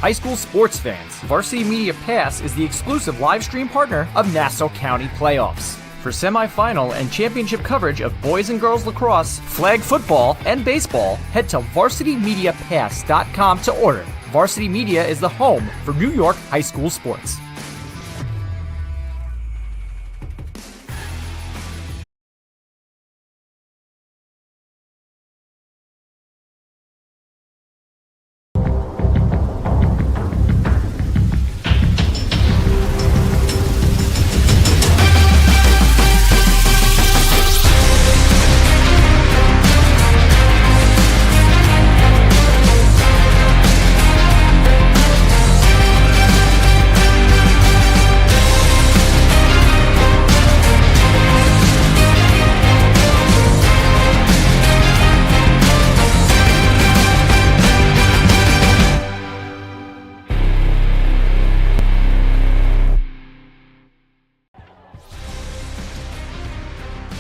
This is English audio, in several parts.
High school sports fans, Varsity Media Pass is the exclusive live stream partner of Nassau County playoffs. For semifinal and championship coverage of boys and girls lacrosse, flag football, and baseball, head to varsitymediapass.com to order. Varsity Media is the home for New York high school sports.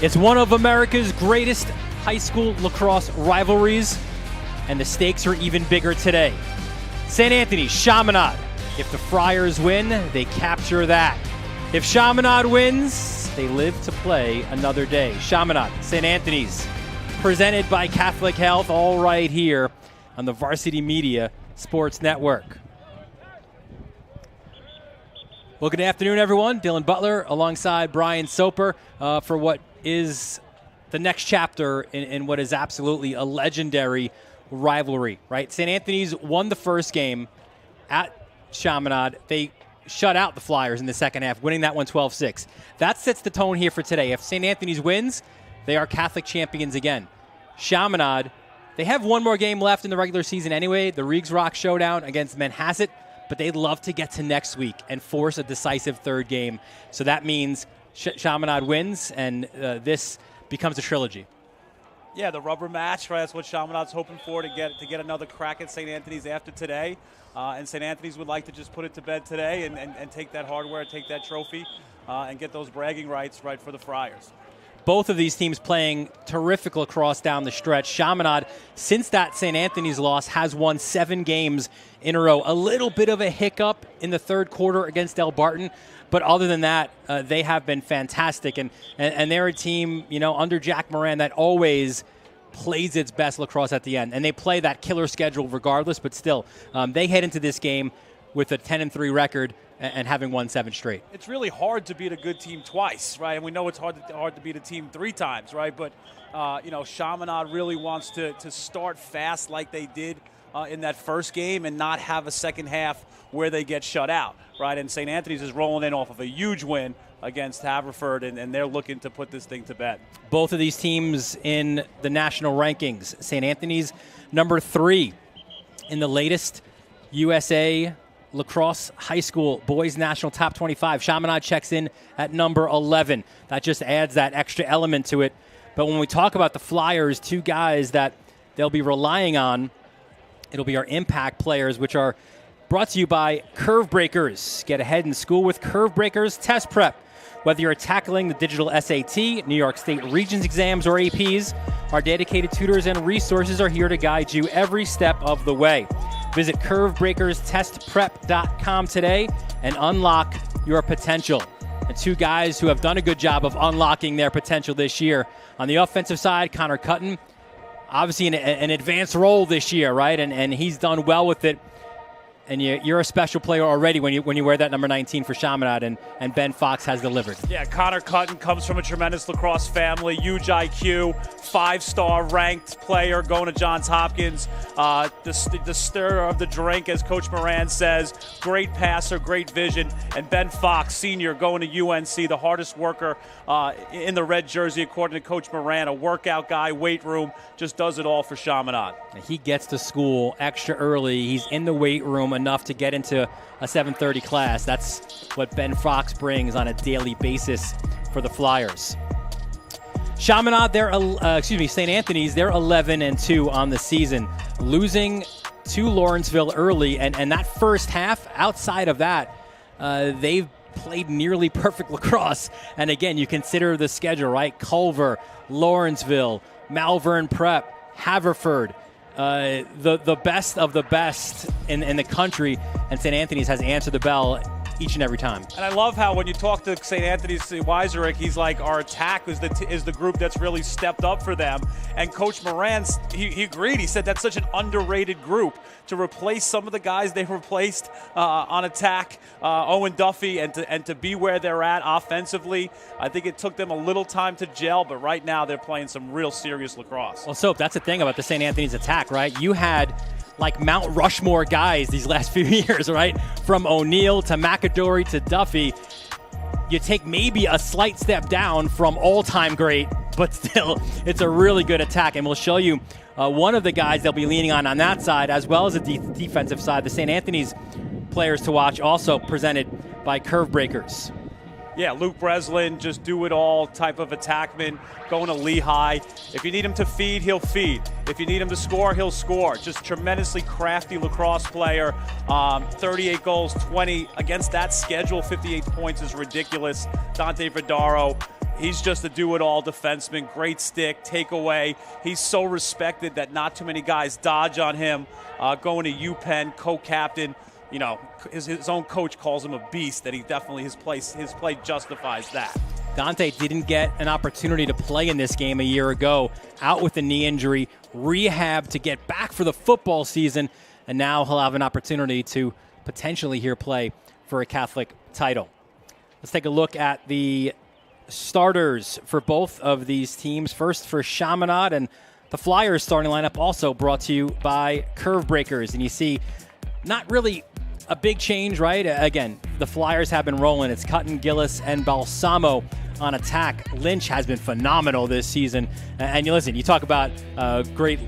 It's one of America's greatest high school lacrosse rivalries, and the stakes are even bigger today. St. Anthony's, Chaminade. If the Friars win, they capture that. If Chaminade wins, they live to play another day. Chaminade, St. Anthony's, presented by Catholic Health, all right here on the Varsity Media Sports Network. Well, good afternoon, everyone. Dylan Butler alongside Brian Soper for what is the next chapter in what is absolutely a legendary rivalry, right? St. Anthony's won the first game at Chaminade. They shut out the Flyers in the second half, winning that one 12-6. That sets the tone here for today. If St. Anthony's wins, they are Catholic champions again. Chaminade, they have one more game left in the regular season anyway, the Reegs Rock Showdown against Manhasset, but they'd love to get to next week and force a decisive third game. So that means Chaminade wins, and this becomes a trilogy. Yeah, the rubber match, right? That's what Chaminade's hoping for, to get another crack at St. Anthony's after today. And St. Anthony's would like to just put it to bed today and take that hardware, take that trophy, and get those bragging rights right for the Friars. Both of these teams playing terrific lacrosse down the stretch. Chaminade, since that St. Anthony's loss, has won 7 games in a row. A little bit of a hiccup in the third quarter against Del Barton, but other than that, they have been fantastic. And they're a team, under Jack Moran that always plays its best lacrosse at the end. And they play that killer schedule regardless, but still, they head into this game with a 10-3 record and having won 7 straight. It's really hard to beat a good team twice, right? And we know it's hard to beat a team 3 times, right? But, Chaminade really wants to start fast like they did in that first game and not have a second half where they get shut out, right? And St. Anthony's is rolling in off of a huge win against Haverford, and they're looking to put this thing to bed. Both of these teams in the national rankings. St. Anthony's number 3 in the latest USA Lacrosse High School Boys National Top 25. Chaminade checks in at number 11. That just adds that extra element to it. But when we talk about the Flyers, 2 guys that they'll be relying on, it'll be our impact players, which are brought to you by Curve Breakers. Get ahead in school with Curve Breakers Test Prep. Whether you're tackling the digital SAT, New York State Regents exams, or APs, our dedicated tutors and resources are here to guide you every step of the way. Visit CurveBreakersTestPrep.com today and unlock your potential. And 2 guys who have done a good job of unlocking their potential this year. On the offensive side, Connor Cutton, obviously in an advanced role this year, right? And he's done well with it. And you're a special player already when you wear that number 19 for Chaminade, and Ben Fox has delivered. Yeah, Connor Cutton comes from a tremendous lacrosse family, huge IQ, 5-star ranked player going to Johns Hopkins. The stir of the drink, as Coach Moran says, great passer, great vision. And Ben Fox, senior, going to UNC, the hardest worker in the red jersey, according to Coach Moran, a workout guy, weight room, just does it all for Chaminade. He gets to school extra early. He's in the weight room enough to get into a 7:30 class. That's what Ben Fox brings on a daily basis for the Flyers. Chaminade, St. Anthony's, they're 11-2 on the season, losing to Lawrenceville early, and that first half, outside of that, they've played nearly perfect lacrosse. And again, you consider the schedule, right? Culver, Lawrenceville, Malvern Prep, Haverford. the best of the best in the country, and St. Anthony's has answered the bell each and every time. And I love how when you talk to St. Anthony's Weiserick, he's like, our attack is the group that's really stepped up for them. And Coach Moran, he agreed. He said that's such an underrated group to replace some of the guys they replaced on attack, Owen Duffy, and to be where they're at offensively. I think it took them a little time to gel, but right now they're playing some real serious lacrosse. Well, Soap, that's the thing about the St. Anthony's attack, right? You had like Mount Rushmore guys these last few years, right? From O'Neal to McAdory to Duffy. You take maybe a slight step down from all-time great, but still, it's a really good attack. And we'll show you one of the guys they'll be leaning on that side, as well as the defensive side. The St. Anthony's players to watch, also presented by Curve Breakers. Yeah, Luke Breslin, just do-it-all type of attackman, going to Lehigh. If you need him to feed, he'll feed. If you need him to score, he'll score. Just tremendously crafty lacrosse player. 38 goals, 20. Against that schedule, 58 points is ridiculous. Dante Vidaro, he's just a do-it-all defenseman. Great stick, takeaway. He's so respected that not too many guys dodge on him. Going to UPenn, co-captain. You know, his own coach calls him a beast, that he definitely, his play justifies that. Dante didn't get an opportunity to play in this game a year ago, out with a knee injury, rehab to get back for the football season, and now he'll have an opportunity to potentially here play for a Catholic title. Let's take a look at the starters for both of these teams. First for Chaminade, and the Flyers starting lineup also brought to you by Curve Breakers. And you see, not really a big change, right? Again, the Flyers have been rolling. It's Cutton, Gillis, and Balsamo on attack. Lynch has been phenomenal this season. And you listen, you talk about great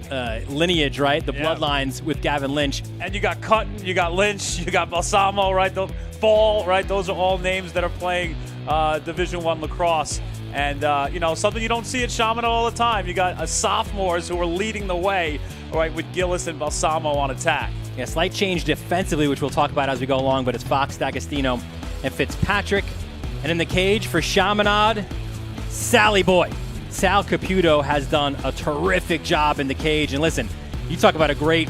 lineage, right? The bloodlines with Gavin Lynch. And you got Cutton, you got Lynch, you got Balsamo, right? The Ball, right? Those are all names that are playing Division I lacrosse. And, something you don't see at Chaminade all the time. You got sophomores who are leading the way, right, with Gillis and Balsamo on attack. Yeah, slight change defensively, which we'll talk about as we go along, but it's Fox, D'Agostino, and Fitzpatrick. And in the cage for Chaminade, Sally Boy. Sal Caputo has done a terrific job in the cage. And listen, you talk about a great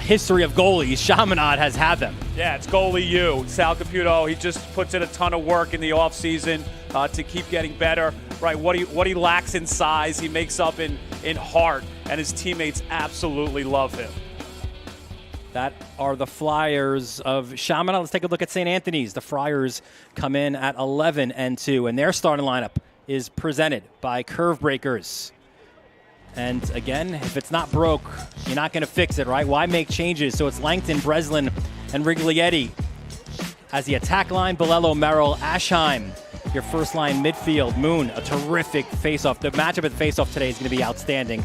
history of goalies. Chaminade has had them. Yeah, it's goalie you. Sal Caputo, he just puts in a ton of work in the offseason to keep getting better. Right, what he lacks in size, he makes up in heart, and his teammates absolutely love him. That are the Flyers of Chaminade. Let's take a look at St. Anthony's. The Friars come in at 11-2, and their starting lineup is presented by Curve Breakers. And again, if it's not broke, you're not going to fix it, right? Why make changes? So it's Langton, Breslin, and Riglietti. As the attack line, Bolello, Merrill, Ashheim. Your first line midfield, Moon, a terrific face-off. The matchup at the face-off today is going to be outstanding.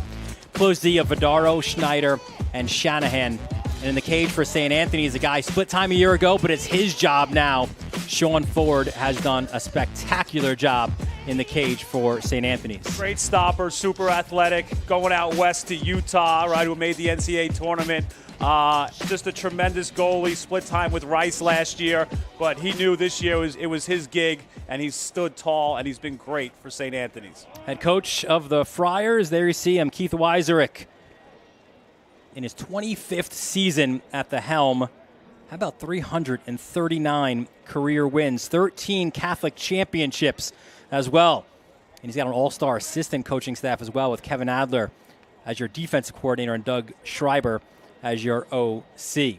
Close D of Vidaro, Schneider, and Shanahan. And in the cage for St. Anthony's, a guy split time a year ago, but it's his job now. Sean Ford has done a spectacular job in the cage for St. Anthony's. Great stopper, super athletic, going out west to Utah, right, who made the NCAA tournament. Just a tremendous goalie, split time with Rice last year, but he knew this year it was his gig, and he stood tall, and he's been great for St. Anthony's. Head coach of the Friars, there you see him, Keith Weiserick. In his 25th season at the helm, how about 339 career wins, 13 Catholic championships as well. And he's got an all-star assistant coaching staff as well, with Kevin Adler as your defensive coordinator and Doug Schreiber as your OC.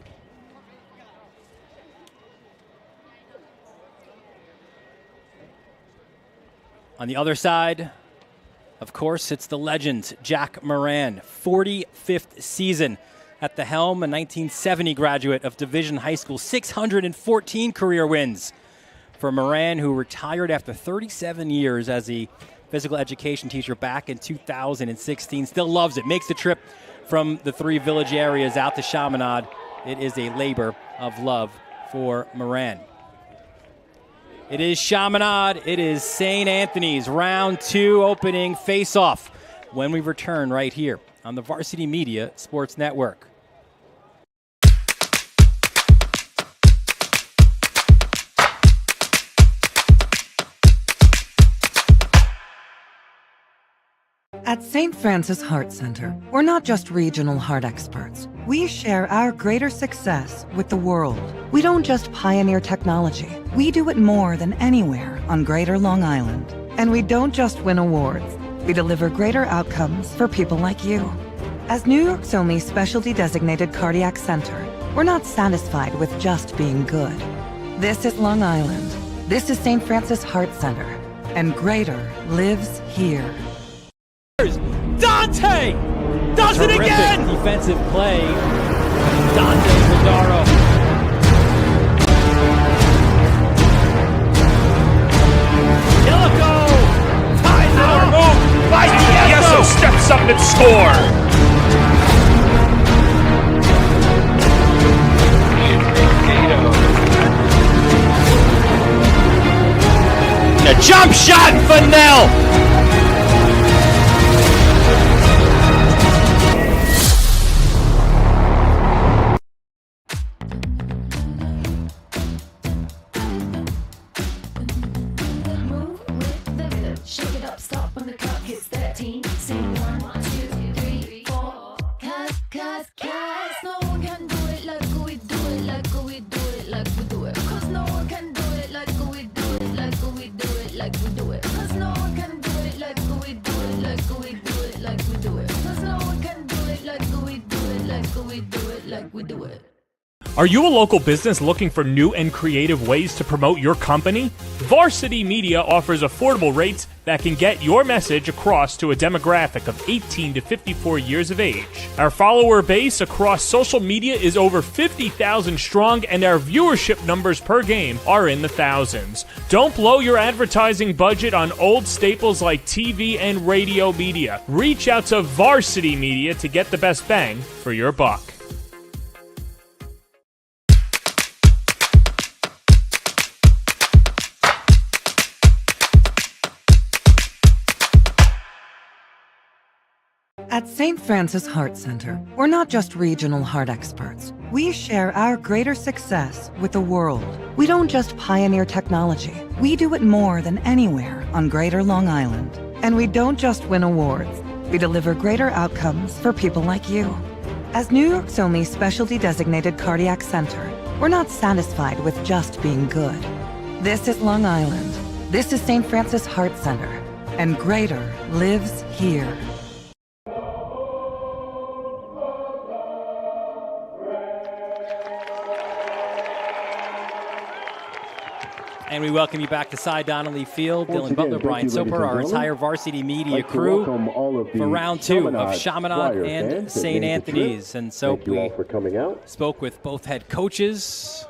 On the other side, of course, it's the legend, Jack Moran, 45th season at the helm, a 1970 graduate of Division High School, 614 career wins for Moran, who retired after 37 years as a physical education teacher back in 2016. Still loves it, makes the trip from the three village areas out to Chaminade. It is a labor of love for Moran. It is Chaminade. It is St. Anthony's. Round 2 opening face-off when we return right here on the Varsity Media Sports Network. At St. Francis Heart Center, we're not just regional heart experts. We share our greater success with the world. We don't just pioneer technology. We do it more than anywhere on Greater Long Island. And we don't just win awards. We deliver greater outcomes for people like you. As New York's only specialty designated cardiac center, we're not satisfied with just being good. This is Long Island. This is St. Francis Heart Center. And greater lives here. Dante does it again! Defensive play. Dante Zadaro. Illico ties it up. Move by Yeso steps up and score. A jump shot for Nell. Are you a local business looking for new and creative ways to promote your company? Varsity Media offers affordable rates that can get your message across to a demographic of 18 to 54 years of age. Our follower base across social media is over 50,000 strong, and our viewership numbers per game are in the thousands. Don't blow your advertising budget on old staples like TV and radio media. Reach out to Varsity Media to get the best bang for your buck. At St. Francis Heart Center, we're not just regional heart experts. We share our greater success with the world. We don't just pioneer technology. We do it more than anywhere on Greater Long Island. And we don't just win awards. We deliver greater outcomes for people like you. As New York's only specialty designated cardiac center, we're not satisfied with just being good. This is Long Island. This is St. Francis Heart Center. And greater lives here. And we welcome you back to Cy Donnelly Field. Dylan Butler, Brian Soper, our entire Varsity Media crew for round two of Chaminade and St. Anthony's. And so we spoke with both head coaches,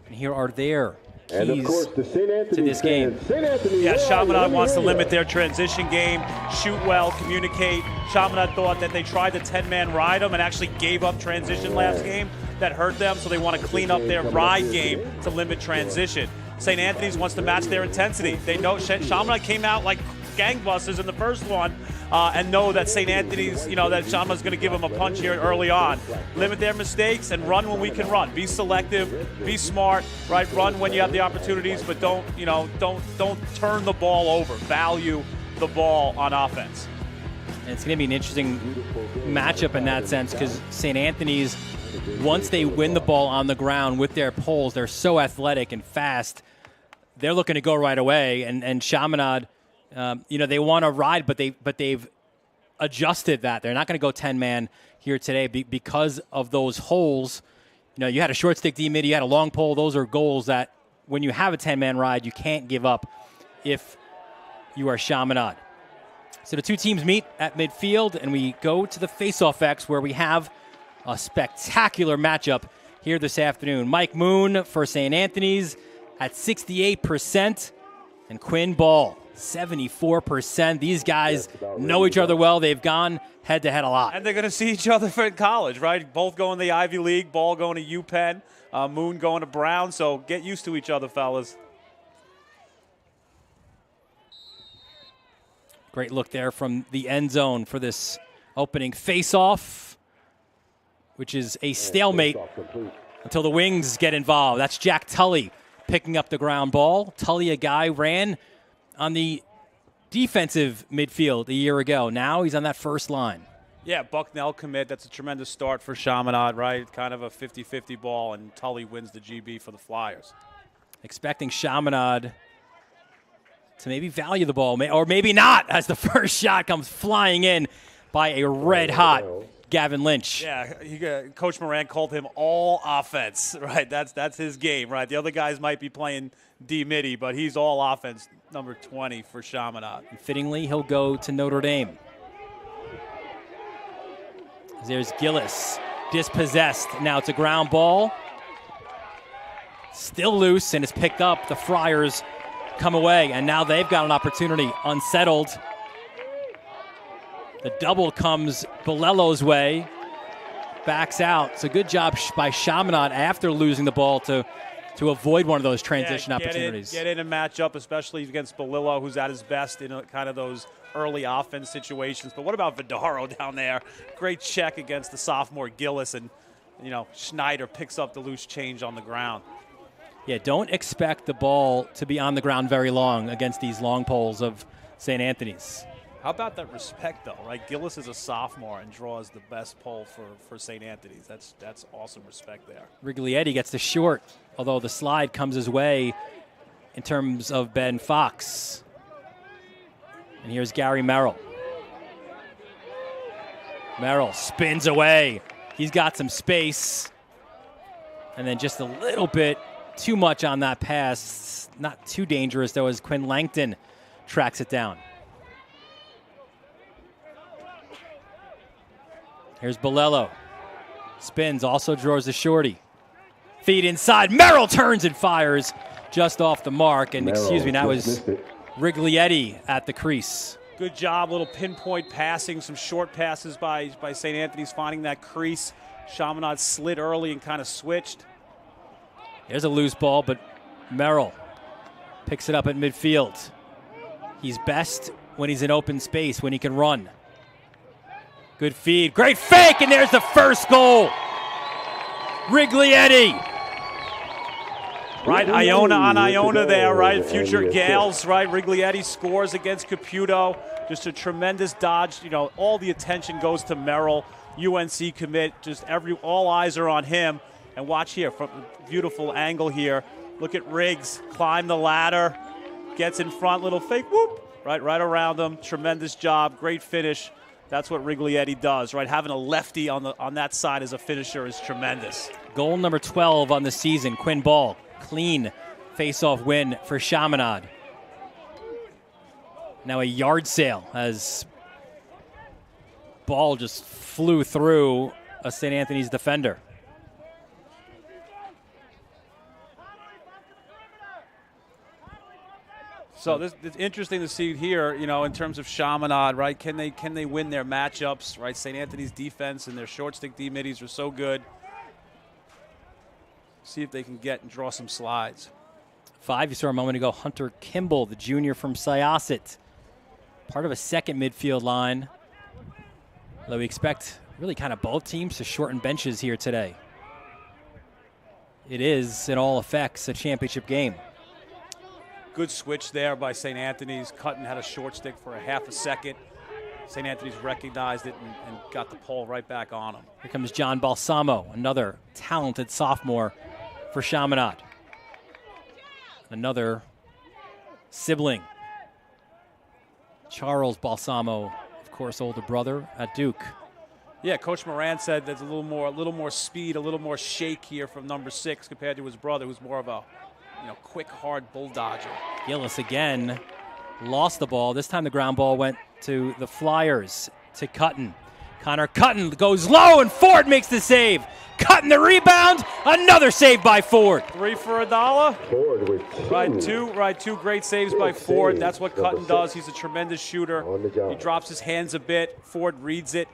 and here are their keys to this game. Yeah, Chaminade wants to limit their transition game, shoot well, communicate. Chaminade thought that they tried the 10-man ride them and actually gave up transition last game. That hurt them, so they want to clean up their ride game to limit transition. St. Anthony's wants to match their intensity. They know Chaminade came out like gangbusters in the first one and know that St. Anthony's, that Chaminade's going to give them a punch here early on. Limit their mistakes and run when we can run. Be selective, be smart, right? Run when you have the opportunities, but don't turn the ball over. Value the ball on offense. And it's going to be an interesting matchup in that sense because St. Anthony's, once they win the ball on the ground with their poles, they're so athletic and fast. They're looking to go right away, and Chaminade, they want to ride, but they've adjusted that. They're not going to go 10-man here today because of those holes. You had a short stick D-mid, you had a long pole. Those are goals that when you have a 10-man ride, you can't give up if you are Chaminade. So the two teams meet at midfield, and we go to the face-off X where we have a spectacular matchup here this afternoon. Mike Moon for St. Anthony's at 68%, and Quinn Ball, 74%. These guys know each other well. They've gone head-to-head a lot. And they're going to see each other in college, right? Both going to the Ivy League, Ball going to UPenn, Moon going to Brown. So get used to each other, fellas. Great look there from the end zone for this opening face-off, which is a stalemate until the wings get involved. That's Jack Tully picking up the ground ball. Tully, a guy, ran on the defensive midfield a year ago. Now he's on that first line. Yeah, Bucknell commit. That's a tremendous start for Chaminade, right? Kind of a 50-50 ball, and Tully wins the GB for the Flyers. Expecting Chaminade to maybe value the ball, or maybe not, as the first shot comes flying in by a red-hot Gavin Lynch. Yeah, Coach Moran called him all offense, right? That's his game, right? The other guys might be playing D-midi, but he's all offense, number 20 for Chaminade. And fittingly, he'll go to Notre Dame. There's Gillis, dispossessed. Now it's a ground ball. Still loose, and it's picked up. The Friars come away, and now they've got an opportunity. Unsettled. The double comes Bolello's way. Backs out. It's a good job by Chaminade after losing the ball to avoid one of those transition opportunities. Get in and match up, especially against Bolillo, who's at his best in kind of those early offense situations. But what about Vidaro down there? Great check against the sophomore Gillis, and Schneider picks up the loose change on the ground. Yeah, don't expect the ball to be on the ground very long against these long poles of St. Anthony's. How about that respect, though, right? Gillis is a sophomore and draws the best pole for St. Anthony's. That's awesome respect there. Riglietti gets the short, although the slide comes his way in terms of Ben Fox. And here's Gary Merrill. Merrill spins away. He's got some space. And then just a little bit too much on that pass. Not too dangerous, though, as Quinn Langton tracks it down. Here's Bolello. Spins, also draws the shorty. Feed inside. Merrill turns and fires just off the mark. And excuse me, that was Riglietti at the crease. Good job, little pinpoint passing, some short passes by St. Anthony's finding that crease. Chaminade slid early and kind of switched. There's a loose ball, but Merrill picks it up at midfield. He's best when he's in open space, when he can run. Good feed, great fake, and there's the first goal. Riglietti. Right, Iona on Iona there, right? Future Gales, right? Riglietti scores against Caputo. Just a tremendous dodge. All the attention goes to Merrill. UNC commit, all eyes are on him. And watch here, from a beautiful angle here. Look at Riggs, climb the ladder, gets in front, little fake, whoop, right around him. Tremendous job, great finish. That's what Riglietti does, right? Having a lefty on that side as a finisher is tremendous. Goal number 12 on the season, Quinn Ball. Clean face-off win for Chaminade. Now a yard sale as ball just flew through a St. Anthony's defender. So it's interesting to see here, in terms of Chaminade, right? Can they win their matchups, right? St. Anthony's defense and their short stick D-middies are so good. See if they can get and draw some slides. 5, you saw a moment ago, Hunter Kimball, the junior from Syosset. Part of a second midfield line. Although we expect really kind of both teams to shorten benches here today. It is, in all effects, a championship game. Good switch there by St. Anthony's. Cutton had a short stick for a half a second. St. Anthony's recognized it and got the pole right back on him. Here comes John Balsamo, another talented sophomore for Chaminade. Another sibling. Charles Balsamo, of course, older brother at Duke. Yeah, Coach Moran said there's a little more speed, a little more shake here from number 6 compared to his brother, who's more of a quick, hard bull dodger. Gillis again lost the ball. This time the ground ball went to the Flyers, to Cutton. Connor Cutton goes low, and Ford makes the save. Cutton the rebound. Another save by Ford. 3 for $1. Ford two great saves by Ford. That's what Cutton does. He's a tremendous shooter. He drops his hands a bit. Ford reads it.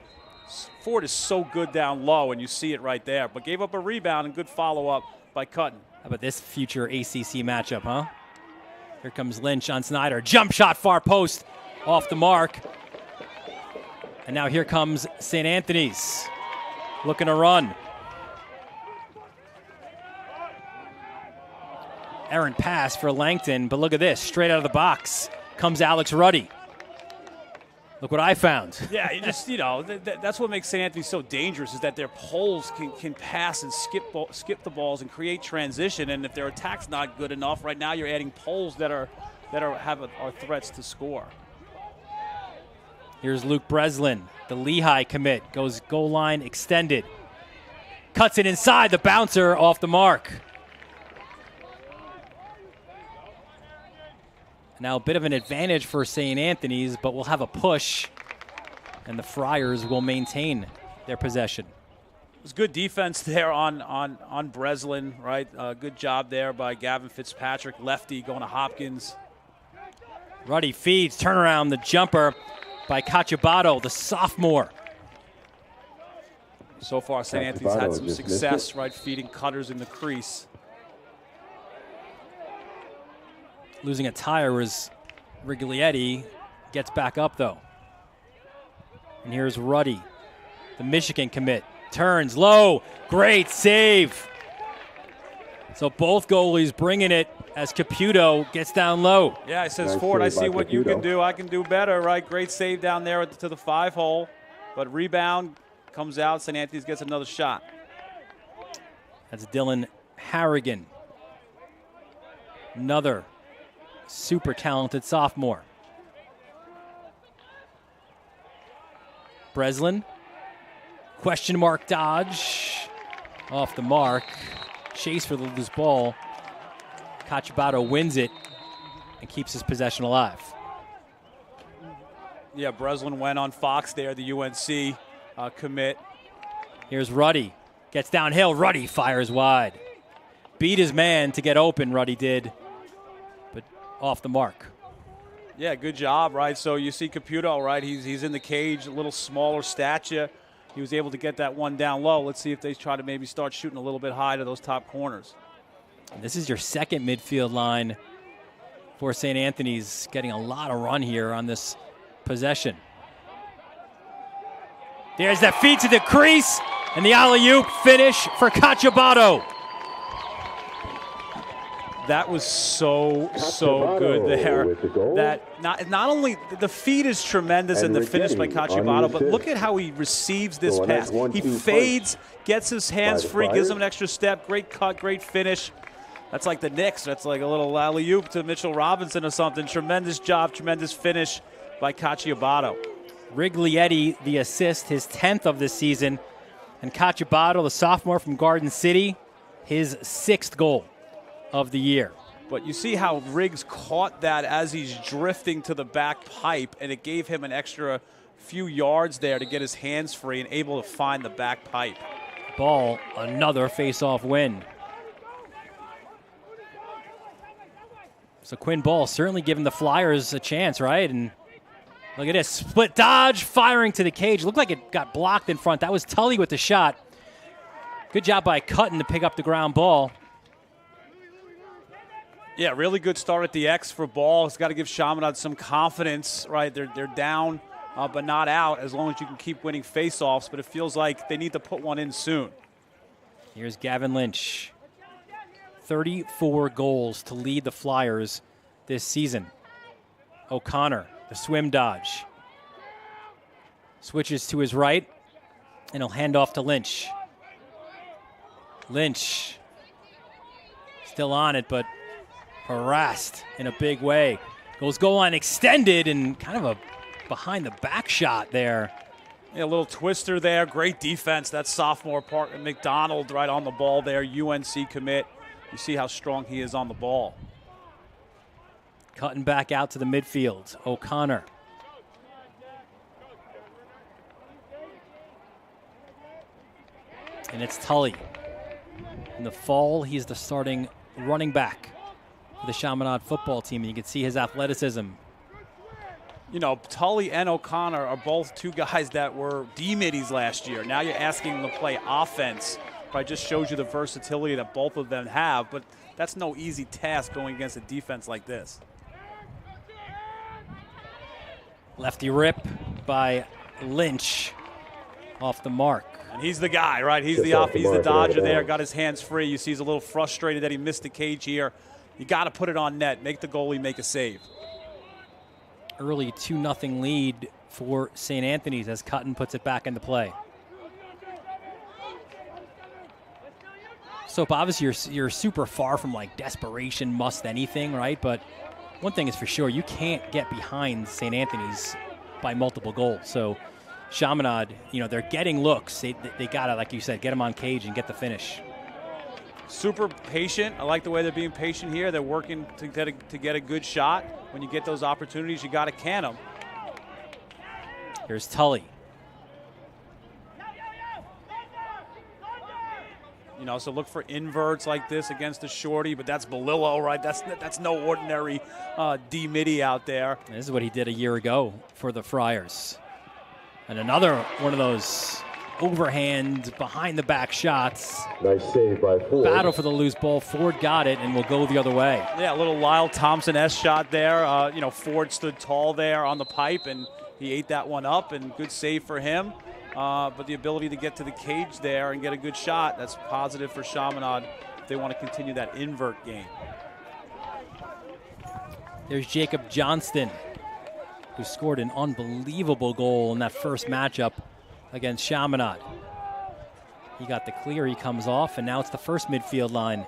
Ford is so good down low, and you see it right there. But gave up a rebound and good follow-up by Cutton. How about this future ACC matchup, huh? Here comes Lynch on Snyder. Jump shot, far post, off the mark. And now here comes St. Anthony's, looking to run. Errant pass for Langton, but look at this. Straight out of the box comes Alex Ruddy. Look what I found. Yeah, you just, that's what makes St. Anthony so dangerous is that their poles can pass and skip the balls and create transition. And if their attack's not good enough, right now you're adding poles that are threats to score. Here's Luke Breslin, the Lehigh commit, goes goal line extended. Cuts it inside, the bouncer off the mark. Now a bit of an advantage for St. Anthony's, but we'll have a push, and the Friars will maintain their possession. It was good defense there on Breslin, right? Good job there by Gavin Fitzpatrick, lefty going to Hopkins. Ruddy feeds, turnaround, the jumper by Cacciabato, the sophomore. So far, St. Anthony's had some success, right, feeding cutters in the crease. Losing a tire was Riglietti. Gets back up, though. And here's Ruddy, the Michigan commit. Turns low. Great save. So both goalies bringing it as Caputo gets down low. Yeah, he says, Ford, I see what you can do. I can do better, right? Great save down there to the 5-hole. But rebound comes out. St. Anthony's gets another shot. That's Dylan Harrigan. Another super talented sophomore. Breslin, question mark dodge, off the mark. Chase for the loose ball. Cacciabato wins it and keeps his possession alive. Yeah, Breslin went on Fox there, the UNC commit. Here's Ruddy, gets downhill. Ruddy fires wide. Beat his man to get open, Ruddy did. Off the mark. Yeah, good job, right? So you see Caputo, right? He's in the cage, a little smaller stature. He was able to get that one down low. Let's see if they try to maybe start shooting a little bit high to those top corners. And this is your second midfield line for St. Anthony's, getting a lot of run here on this possession. There's that feed to the crease, and the alley-oop finish for Cacciabato. That was so good there. That not only the feed is tremendous and the finish by Cacciabato, but look at how he receives this pass. He fades, gets his hands free, gives him an extra step. Great cut, great finish. That's like the Knicks. That's like a little alley-oop to Mitchell Robinson or something. Tremendous job, tremendous finish by Cacciabato. Riglietti, the assist, his 10th of this season. And Cacciabato, the sophomore from Garden City, his 6th goal of the year. But you see how Riggs caught that as he's drifting to the back pipe, and it gave him an extra few yards there to get his hands free and able to find the back pipe. Ball, another face-off win. So Quinn Ball certainly giving the Flyers a chance, right? And look at this, split dodge, firing to the cage. Looked like it got blocked in front. That was Tully with the shot. Good job by Cutton to pick up the ground ball. Yeah, really good start at the X for Ball. It's got to give Chaminade some confidence, right? They're down, but not out, as long as you can keep winning faceoffs. But it feels like they need to put one in soon. Here's Gavin Lynch. 34 goals to lead the Flyers this season. O'Connor, the swim dodge. Switches to his right, and he'll hand off to Lynch. Lynch still on it, but harassed in a big way. Goes goal line extended, and kind of a behind the back shot there. Yeah, a little twister there. Great defense. That sophomore Parker McDonald right on the ball there. UNC commit. You see how strong he is on the ball. Cutting back out to the midfield. O'Connor. And it's Tully. In the fall, he's the starting running back for the Chaminade football team. And you can see his athleticism. You know, Tully and O'Connor are both two guys that were D-middies last year. Now you're asking them to play offense. Probably just shows you the versatility that both of them have, but that's no easy task going against a defense like this. Lefty rip by Lynch off the mark. And he's the guy, right? He's the dodger there, got his hands free. You see he's a little frustrated that he missed the cage here. You got to put it on net, make the goalie make a save. early 2-0 lead for St. Anthony's as Cutton puts it back into play. So obviously you're super far from like desperation must anything, right? But one thing is for sure, you can't get behind St. Anthony's by multiple goals. So Chaminade, they're getting looks. They got to, like you said, get them on cage and get the finish. Super patient. I like the way they're being patient here. They're working to get a good shot. When you get those opportunities, you got to can them. Here's Tully. So look for inverts like this against the shorty, but that's Belillo, right? That's no ordinary D-Midi out there. This is what he did a year ago for the Friars. And another one of those overhand, behind-the-back shots. Nice save by Ford. Battle for the loose ball. Ford got it and will go the other way. Yeah, a little Lyle Thompson-esque shot there. Ford stood tall there on the pipe, and he ate that one up, and good save for him. But the ability to get to the cage there and get a good shot, that's positive for Chaminade if they want to continue that invert game. There's Jacob Johnston, who scored an unbelievable goal in that first matchup against Chaminade. He got the clear, he comes off, and now it's the first midfield line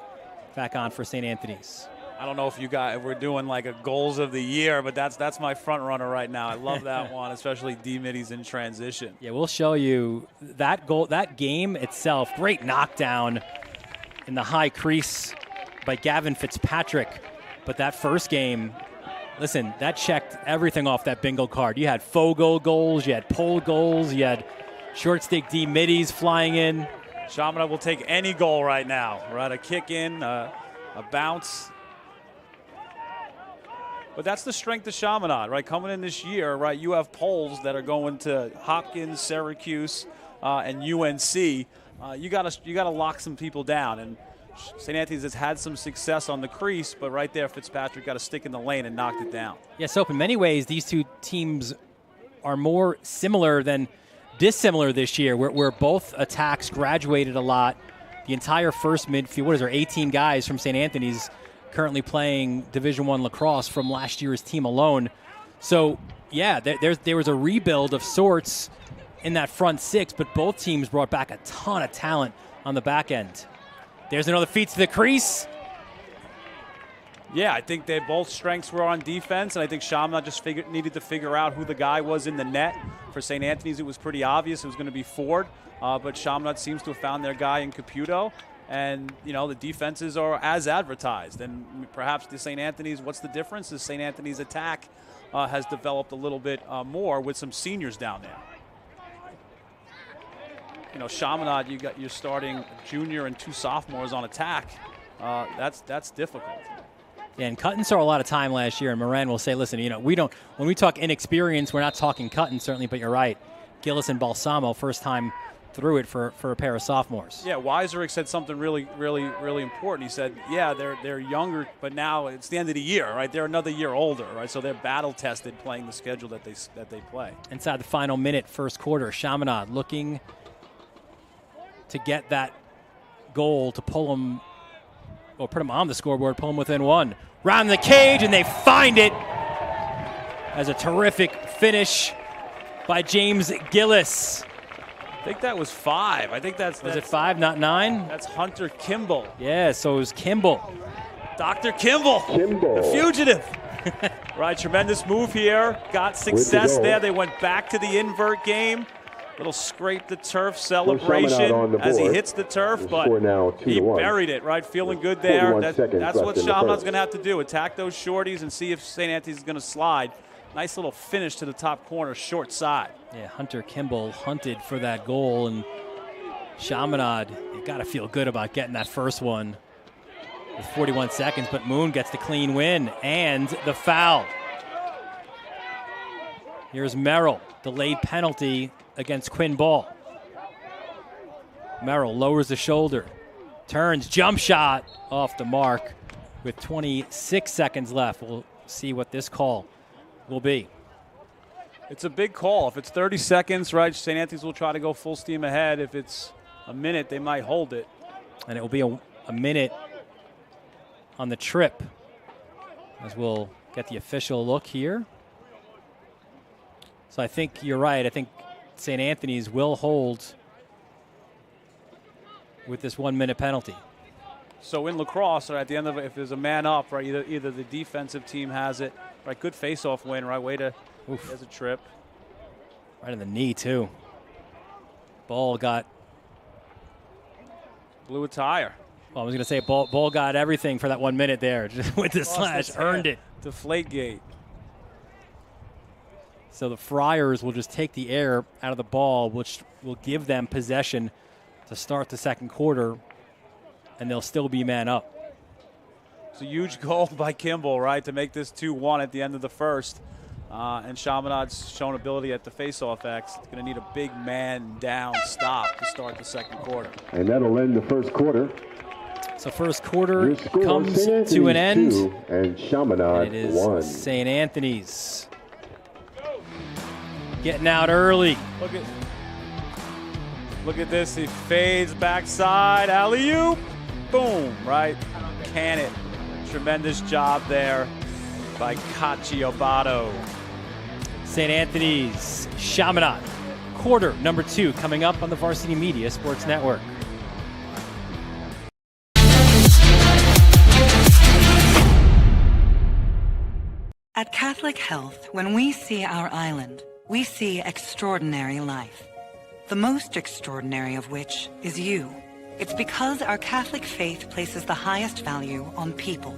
back on for St. Anthony's. I don't know if we're doing like a goals of the year, but that's my front runner right now. I love that one, especially D-Middies in transition. Yeah, we'll show you that goal, that game itself. Great knockdown in the high crease by Gavin Fitzpatrick. But that first game, listen, that checked everything off that bingo card. You had Fogo goals, you had pole goals, you had short stick D-Middies flying in. Chaminade will take any goal right now, right? A kick in, a bounce. But that's the strength of Chaminade, right? Coming in this year, right, you have polls that are going to Hopkins, Syracuse, and UNC. You gotta lock some people down. And St. Anthony's has had some success on the crease, but right there, Fitzpatrick got a stick in the lane and knocked it down. Yeah, so in many ways, these two teams are more similar than dissimilar this year, where both attacks graduated a lot. The entire first midfield, what is there, 18 guys from St. Anthony's currently playing Division I lacrosse from last year's team alone. So, yeah, there was a rebuild of sorts in that front six, but both teams brought back a ton of talent on the back end. There's another feed to the crease. Yeah, I think they both strengths were on defense, and I think Chaminade just needed to figure out who the guy was in the net. For St. Anthony's, it was pretty obvious it was going to be Ford, but Chaminade seems to have found their guy in Caputo. And, the defenses are as advertised. And perhaps the St. Anthony's, what's the difference? Is St. Anthony's attack has developed a little bit more with some seniors down there. Chaminade, you're starting junior and 2 sophomores on attack. That's difficult. Yeah, and Cutton saw a lot of time last year, and Moran will say, listen, when we talk inexperience, we're not talking Cutton, certainly, but you're right. Gillis and Balsamo, first time through it for a pair of sophomores. Yeah, Weiserick said something really, really, really important. He said, yeah, they're younger, but now it's the end of the year, right? They're another year older, right? So they're battle-tested playing the schedule that they play. Inside the final minute, first quarter, Chaminade looking to get that goal to pull them, or put them on the scoreboard, pull them within one. Round the cage, and they find it as a terrific finish by James Gillis. I think that was 5. I think that's it 5, not 9? That's Hunter Kimball. Yeah, so it was Kimball. Dr. Kimball. The fugitive. Right, tremendous move here. Got success there. They went back to the invert game. Little scrape the turf celebration as he hits the turf, but he buried it, right? Feeling good there. That's what Chaminade's going to have to do. Attack those shorties and see if St. Anthony's is going to slide. Nice little finish to the top corner, short side. Yeah, Hunter Kimball hunted for that goal, and Chaminade, you got to feel good about getting that first one with 41 seconds, but Moon gets the clean win and the foul. Here's Merrill, delayed penalty against Quinn Ball. Merrill lowers the shoulder, turns, jump shot off the mark with 26 seconds left. We'll see what this call will be. It's a big call. If it's 30 seconds, right, St. Anthony's will try to go full steam ahead. If it's a minute, they might hold it. And it will be a minute on the trip, as we'll get the official look here. So I think you're right. I think St. Anthony's will hold with this 1 minute penalty. So in lacrosse, or at the end of it, if there's a man up, right, either the defensive team has it, right, good face-off win, right, way to, there's a trip. Right in the knee, too. Ball got... Blew a tire. Well, I was going to say ball got everything for that 1 minute there. Just with the slash, earned it. Deflate gate. So the Friars will just take the air out of the ball, which will give them possession to start the second quarter, and they'll still be man up. It's a huge goal by Kimball, right, to make this 2-1 at the end of the first. And Chaminade's shown ability at the face-off X. It's going to need a big man down stop to start the second quarter. And that'll end the first quarter. So first quarter comes to an end. 2, and Chaminade and it is 1. St. Anthony's getting out early. Look at this. He fades backside. Alley-oop. Boom, right? Can it. Tremendous job there by Cacciabato. St. Anthony's, Chaminade. Quarter number 2 coming up on the Varsity Media Sports Network. At Catholic Health, when we see our island, we see extraordinary life. The most extraordinary of which is you. It's because our Catholic faith places the highest value on people.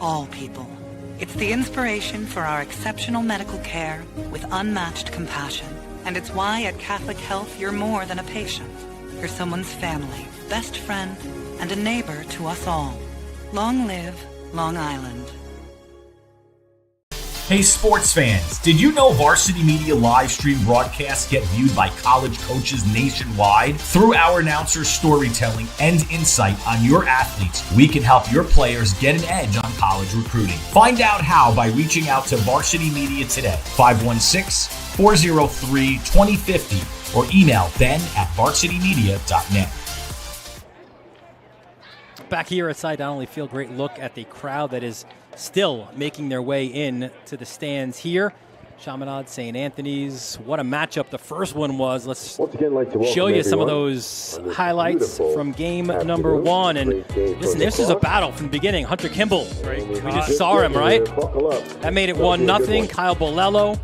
All people. It's the inspiration for our exceptional medical care with unmatched compassion. And it's why at Catholic Health you're more than a patient. You're someone's family, best friend, and a neighbor to us all. Long live Long Island. Hey sports fans, did you know Varsity Media live stream broadcasts get viewed by college coaches nationwide? Through our announcers' storytelling and insight on your athletes, we can help your players get an edge on college recruiting. Find out how by reaching out to Varsity Media today, 516-403-2050, or email ben@varsitymedia.net. Back here at Cy Donnelly Field, great look at the crowd that is still making their way in to the stands here. Chaminade, St. Anthony's. What a matchup the first one was. Let's show you some of those highlights from game number 1. And listen, this is a battle from the beginning. Hunter Kimball, we just saw him, right? That made it 1-0. Kyle Bolello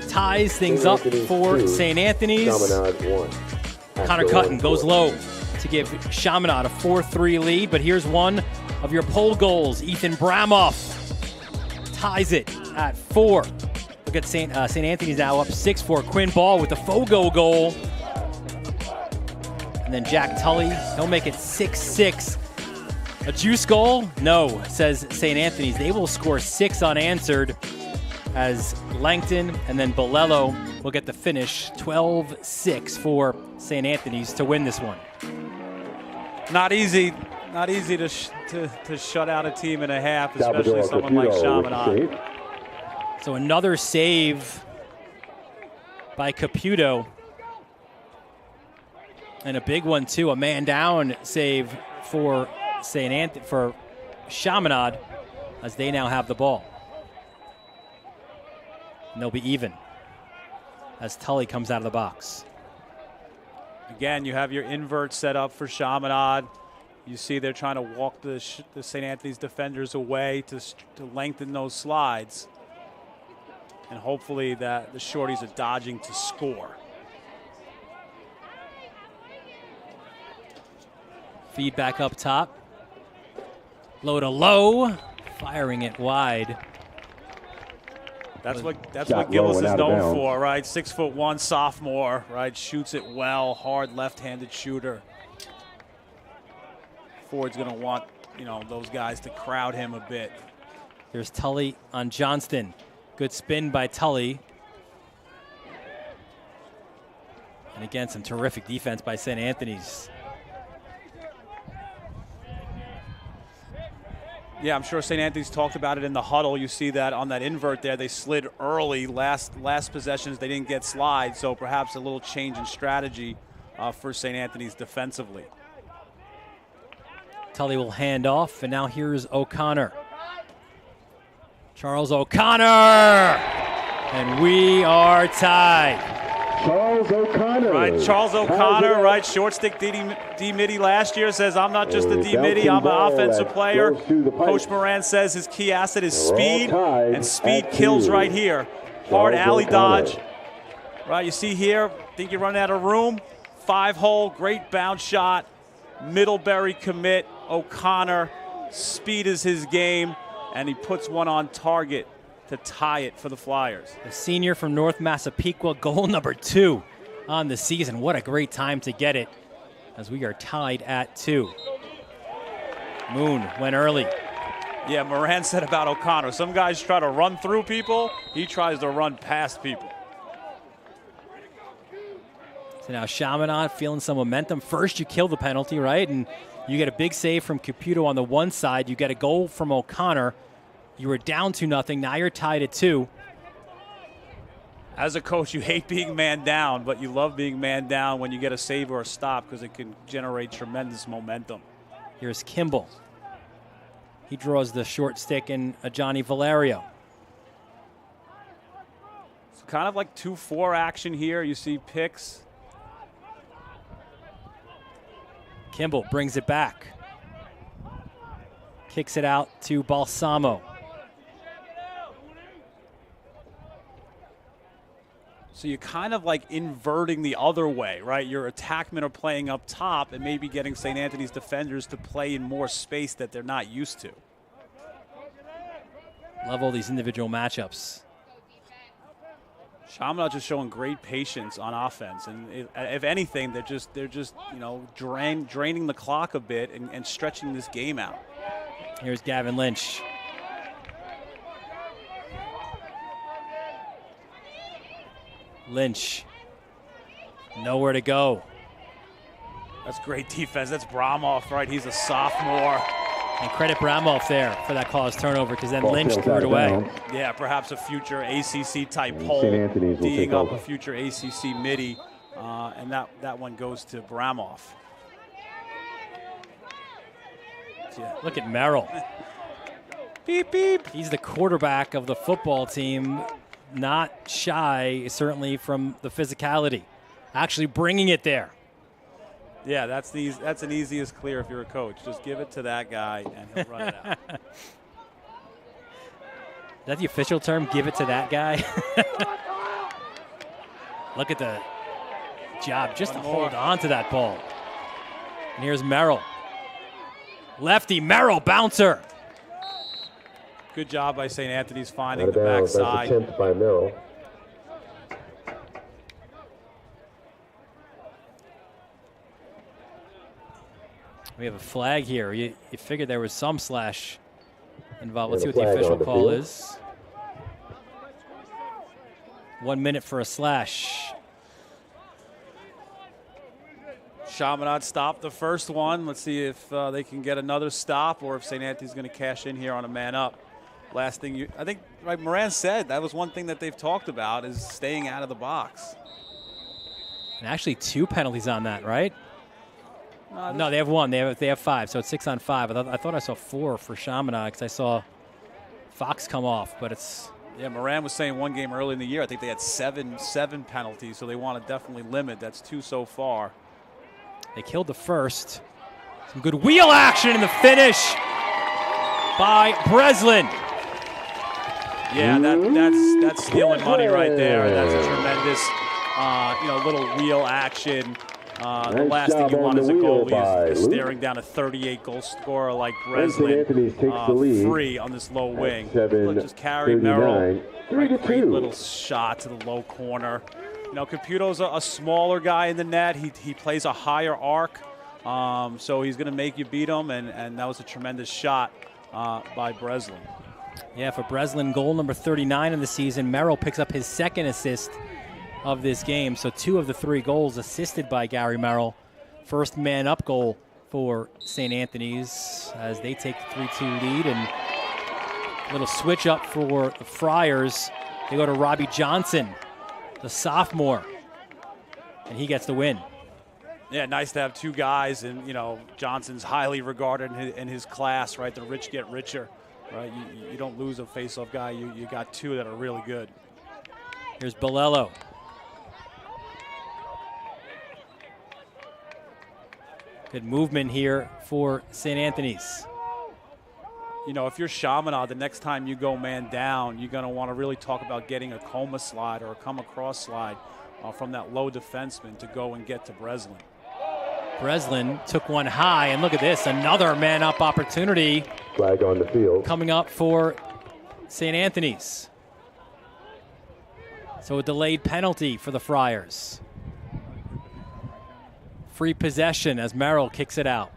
ties things up for St. Anthony's. Connor Cutton goes low to give Chaminade a 4-3 lead. But here's one of your pole goals. Ethan Bramoff ties it at 4. Look at St. Anthony's now up 6-4. Quinn Ball with the Fogo goal. And then Jack Tully, he'll make it 6-6. A juice goal? No, says St. Anthony's. They will score 6 unanswered as Langton and then Bolello will get the finish. 12-6 for St. Anthony's to win this one. Not easy to shut out a team in a half, especially someone like Chaminade. So another save by Caputo. And a big one too, a man down save for Chaminade as they now have the ball. And they'll be even as Tully comes out of the box. Again, you have your invert set up for Chaminade. You see they're trying to walk the St. Anthony's defenders away to lengthen those slides. And hopefully that the shorties are dodging to score. Feedback up top. Low to low, firing it wide. That's what Gillis is known for, right? 6'1" sophomore, right? Shoots it well, hard left-handed shooter. Ford's going to want, those guys to crowd him a bit. Here's Tully on Johnston. Good spin by Tully. And again, some terrific defense by St. Anthony's. Yeah, I'm sure St. Anthony's talked about it in the huddle. You see that on that invert there. They slid early. Last possessions, they didn't get slides, so perhaps a little change in strategy for St. Anthony's defensively. Tully will hand off, and now here's O'Connor. Charles O'Connor! And we are tied. Charles O'Connor. Right, Charles O'Connor, right, short stick D-Mitty last year, says, I'm not just a D-Mitty, I'm an offensive player. Coach Moran says his key asset is speed, and speed kills right here. Hard alley dodge. Right, you see here, think you're running out of room. 5-hole, great bounce shot. Middlebury commit, O'Connor. Speed is his game, and he puts one on target to tie it for the Flyers. The senior from North Massapequa, goal number 2 on the season. What a great time to get it, as we are tied at 2. Moon went early. Yeah, Moran said about O'Connor, some guys try to run through people, he tries to run past people. So now Chaminade feeling some momentum. First, you kill the penalty, right? And you get a big save from Caputo on the one side. You get a goal from O'Connor. You were down 2-0. Now you're tied at 2. As a coach, you hate being man down, but you love being man down when you get a save or a stop because it can generate tremendous momentum. Here's Kimball. He draws the short stick in a Johnny Valerio. It's kind of like 2-4 action here. You see picks. Kimball brings it back. Kicks it out to Balsamo. So you're kind of like inverting the other way, right? Your attackmen are playing up top and maybe getting St. Anthony's defenders to play in more space that they're not used to. Love all these individual matchups. Chaminade just showing great patience on offense, and if anything, they're just draining the clock a bit and stretching this game out. Here's Gavin Lynch. Lynch, nowhere to go. That's great defense. That's Bramoff, right? He's a sophomore. And credit Bramoff there for that caused turnover, because then Lynch threw it away. Yeah, perhaps a future ACC type poll, D'ing up a future ACC midi, and that one goes to Bramoff. Yeah, look at Merrill. Beep, beep. He's the quarterback of the football team. Not shy, certainly, from the physicality. Actually bringing it there. Yeah, that's an easiest clear if you're a coach. Just give it to that guy, and he'll run it out. Is that the official term, give it to that guy? Look at the job just to hold on to that ball. And here's Merrill. Lefty, Merrill, bouncer. Good job by St. Anthony's finding the backside. Attempt by Merrill. We have a flag here. You figured there was some slash involved. Let's see what the official call is. 1 minute for a slash. Chaminade stopped the first one. Let's see if they can get another stop or if St. Anthony's going to cash in here on a man up. Last thing I think, like Moran said, that was one thing that they've talked about is staying out of the box. And actually 2 penalties on that, right? No, they have 1. They have 5, so it's 6 on 5. I thought I saw 4 for Chaminade because I saw Fox come off, but it's... Yeah, Moran was saying one game early in the year, I think they had seven penalties, so they want to definitely limit. That's 2 so far. They killed the first. Some good wheel action in the finish by Breslin. Yeah, that's stealing money right there. That's a tremendous, little wheel action. The last thing you want as a goalie is staring down a 38-goal scorer like Breslin, free on this low wing. Look, just carry Merrill. Great little shot to the low corner. Caputo's a smaller guy in the net. He plays a higher arc, so he's going to make you beat him, and that was a tremendous shot by Breslin. Yeah, for Breslin, goal number 39 in the season. Merrill picks up his second assist of this game, so 2 of the 3 goals assisted by Gary Merrill. First man-up goal for St. Anthony's as they take the 3-2 lead, and a little switch up for the Friars. They go to Robbie Johnson, the sophomore, and he gets the win. Yeah, nice to have 2 guys, and Johnson's highly regarded in his class, right? The rich get richer, right? You don't lose a face-off guy. You got 2 that are really good. Here's Bolello. Good movement here for St. Anthony's. You know, if you're Chaminade, the next time you go man down, you're going to want to really talk about getting a coma slide or a come across slide from that low defenseman to go and get to Breslin. Breslin took one high, and look at this, another man-up opportunity. Flag on the field. Coming up for St. Anthony's. So a delayed penalty for the Friars. Free possession as Merrill kicks it out.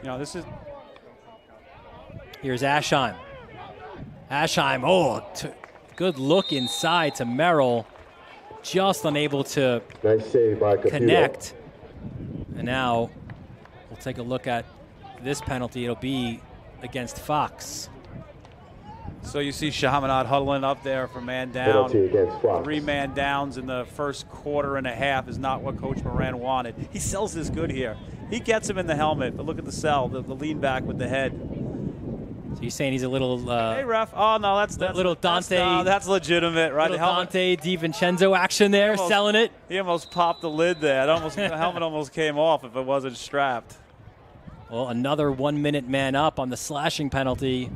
You know, this is... Here's Aschheim. Aschheim, good look inside to Merrill. Just unable to Nice save by Caputo. connect. And now we'll take a look at this penalty. It'll be against Fox. So you see Chaminade huddling up there for man down. Penalty against Fox. 3 man downs in the first quarter and a half is not what Coach Moran wanted. He sells this good here. He gets him in the helmet, but look at the sell, the lean back with the head. So you're saying he's a little... hey, ref. Oh, no, that's little Dante... That's legitimate, right? Little Dante DiVincenzo action there, selling it. He almost popped the lid there. The helmet almost came off if it wasn't strapped. Well, another 1 minute man up on the slashing penalty.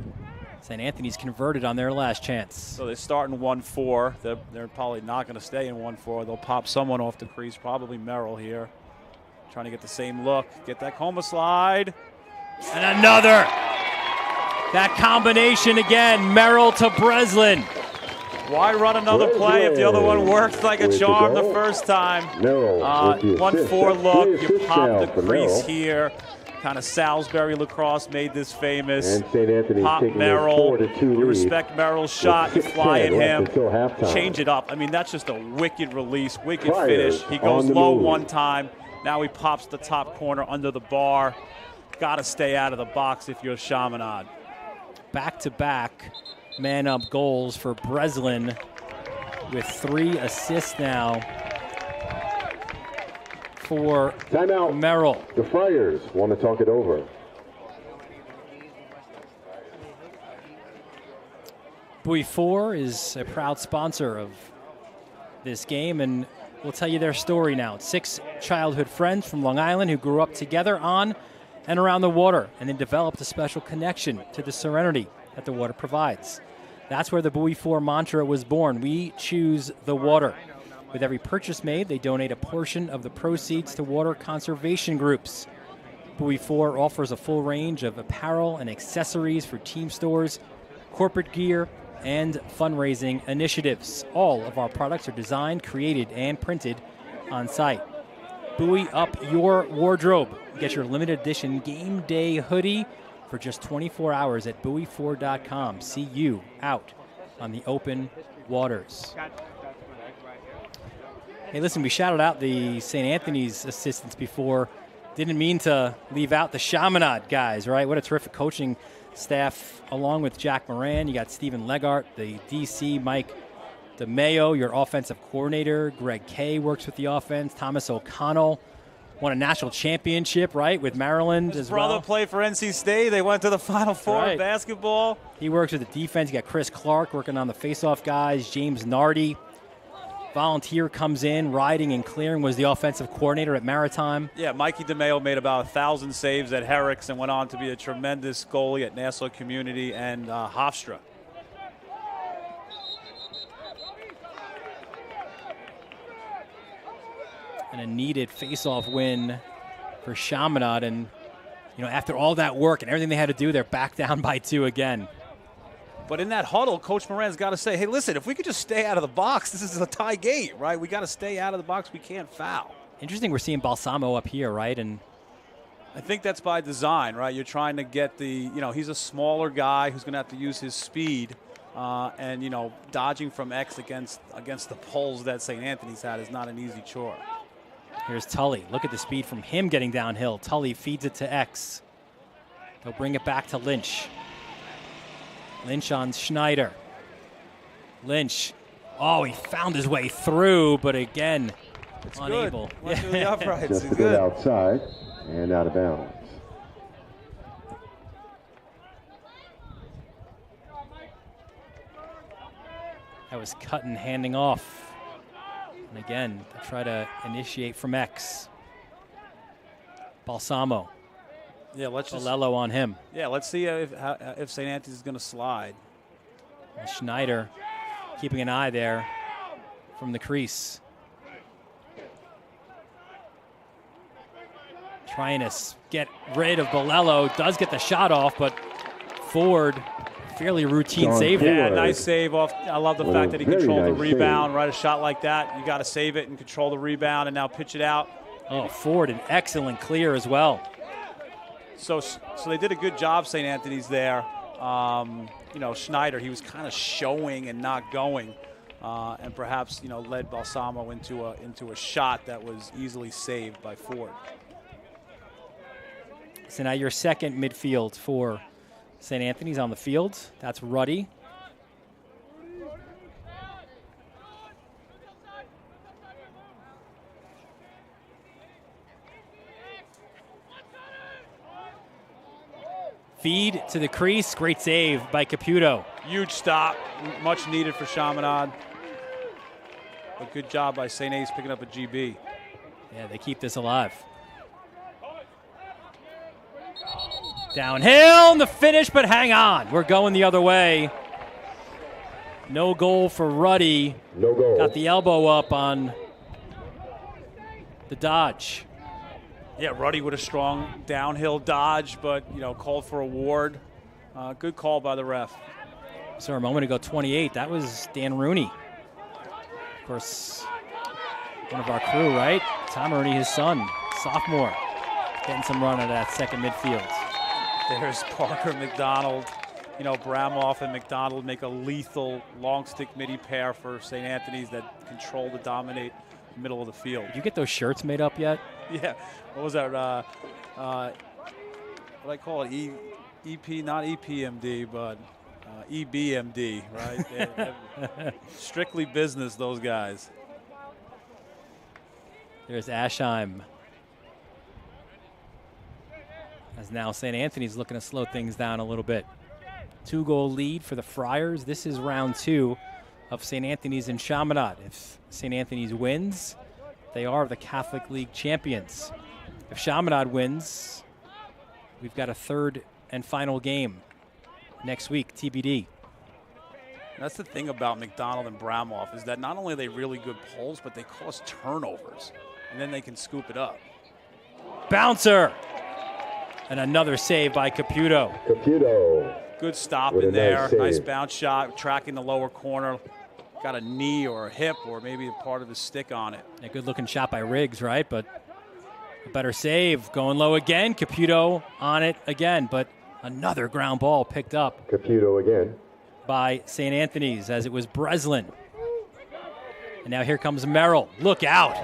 St. Anthony's converted on their last chance. So they start in 1-4. They're probably not going to stay in 1-4. They'll pop someone off the crease, probably Merrill here. Trying to get the same look. Get that coma slide. And another. That combination again, Merrill to Breslin. Why run another play if the other one worked like a charm the first time? 1-4 look. You pop the crease here. Kind of Salisbury Lacrosse made this famous. And St. Anthony's Pop taking Merrill. a 4-2 You lead. respect Merrill's shot. You fly at him. Until halftime. Change it up. I mean, that's just a wicked release, wicked Friars finish. He goes on the low move. one time. Now he pops the top corner under the bar. Got to stay out of the box if you're Chaminade. Back-to-back man-up goals for Breslin with 3 assists now for Timeout. Merrill. The Friars want to talk it over. Bowie 4 is a proud sponsor of this game, and we'll tell you their story now. 6 childhood friends from Long Island who grew up together on and around the water, and then developed a special connection to the serenity that the water provides. That's where the Bowie 4 mantra was born. We choose the water. With every purchase made, they donate a portion of the proceeds to water conservation groups. Bowie 4 offers a full range of apparel and accessories for team stores, corporate gear, and fundraising initiatives. All of our products are designed, created, and printed on site. Buoy up your wardrobe. Get your limited edition game day hoodie for just 24 hours at buoy4.com. See you out on the open waters. Hey, listen, we shouted out the St. Anthony's assistants before. Didn't mean to leave out the Chaminade guys, right? What a terrific coaching staff along with Jack Moran. You got Stephen Legart, the DC, Mike DeMayo, your offensive coordinator. Greg Kay works with the offense. Thomas O'Connell won a national championship, right, with Maryland His as well. brother played for NC State. They went to the Final Four in basketball. He works with the defense. You got Chris Clark working on the faceoff guys. James Nardi, volunteer, comes in, riding and clearing, was the offensive coordinator at Maritime. Yeah, Mikey DeMayo made about 1,000 saves at Herrick's and went on to be a tremendous goalie at Nassau Community and Hofstra. And a needed face-off win for Chaminade. And, you know, after all that work and everything they had to do, they're back down by 2 again. But in that huddle, Coach Moran's got to say, hey, listen, if we could just stay out of the box, this is a tie game, right? We got to stay out of the box. We can't foul. Interesting, we're seeing Balsamo up here, right? And I think that's by design, right? You're trying to get the, you know, he's a smaller guy who's going to have to use his speed. And, you know, dodging from X against the poles that St. Anthony's had is not an easy chore. here's Tully. Look at the speed from him getting downhill. Tully feeds it to X. They'll bring it back to Lynch. Lynch on Schneider. Lynch. Oh, he found his way through, but again, it's unable. Good. Went through the uprights. Just a bit outside and out of bounds. That was Cutton handing off. And again, they try to initiate from X. Balsamo. Yeah, Bolello on him. Yeah, let's see if St. Anthony's is going to slide. And Schneider keeping an eye there from the crease. Trying to get rid of Bolello. Does get the shot off, but Ford, fairly routine save there. Yeah, nice save off. I love the fact that he controlled the rebound. Right, a shot like that, you got to save it and control the rebound and now pitch it out. Oh, Ford, an excellent clear as well. So they did a good job, St. Anthony's there. Schneider, he was kind of showing and not going, and perhaps led Balsamo into a shot that was easily saved by Ford. So now your second midfield for St. Anthony's on the field. That's Ruddy. Feed to the crease. Great save by Caputo. Huge stop. Much needed for Chaminade. A good job by St. A's picking up a GB. Yeah, they keep this alive. Downhill in the finish, but hang on. We're going the other way. No goal for Ruddy. No goal. Got the elbow up on the dodge. Yeah, Ruddy with a strong downhill dodge, but, called for a ward. Good call by the ref. So a moment ago, 28. That was Dan Rooney. Of course, one of our crew, right? Tom Rooney, his son, sophomore, getting some run out of that second midfield. There's Parker McDonald. Bramoff and McDonald make a lethal long stick midi pair for St. Anthony's that control to dominate the middle of the field. Did you get those shirts made up yet? Yeah. What was that? What do I call it? EP, not EPMD, but EBMD, right? Strictly business, those guys. There's Aschheim. As now St. Anthony's looking to slow things down a little bit. 2-goal lead for the Friars. This is round 2 of St. Anthony's and Chaminade. If St. Anthony's wins, they are the Catholic League champions. If Chaminade wins, we've got a third and final game next week, TBD. That's the thing about McDonald and Bramoff is that not only are they really good pulls, but they cause turnovers, and then they can scoop it up. Bouncer! And another save by Caputo. Caputo. Good stop With in a there. nice Nice save. bounce shot, tracking the lower corner. Got a knee or a hip or maybe a part of his stick on it. A good-looking shot by Riggs, right? But a better save. Going low again. Caputo on it again. But another ground ball picked up Caputo again. by St. Anthony's as it was Breslin. And now here comes Merrill. Look out.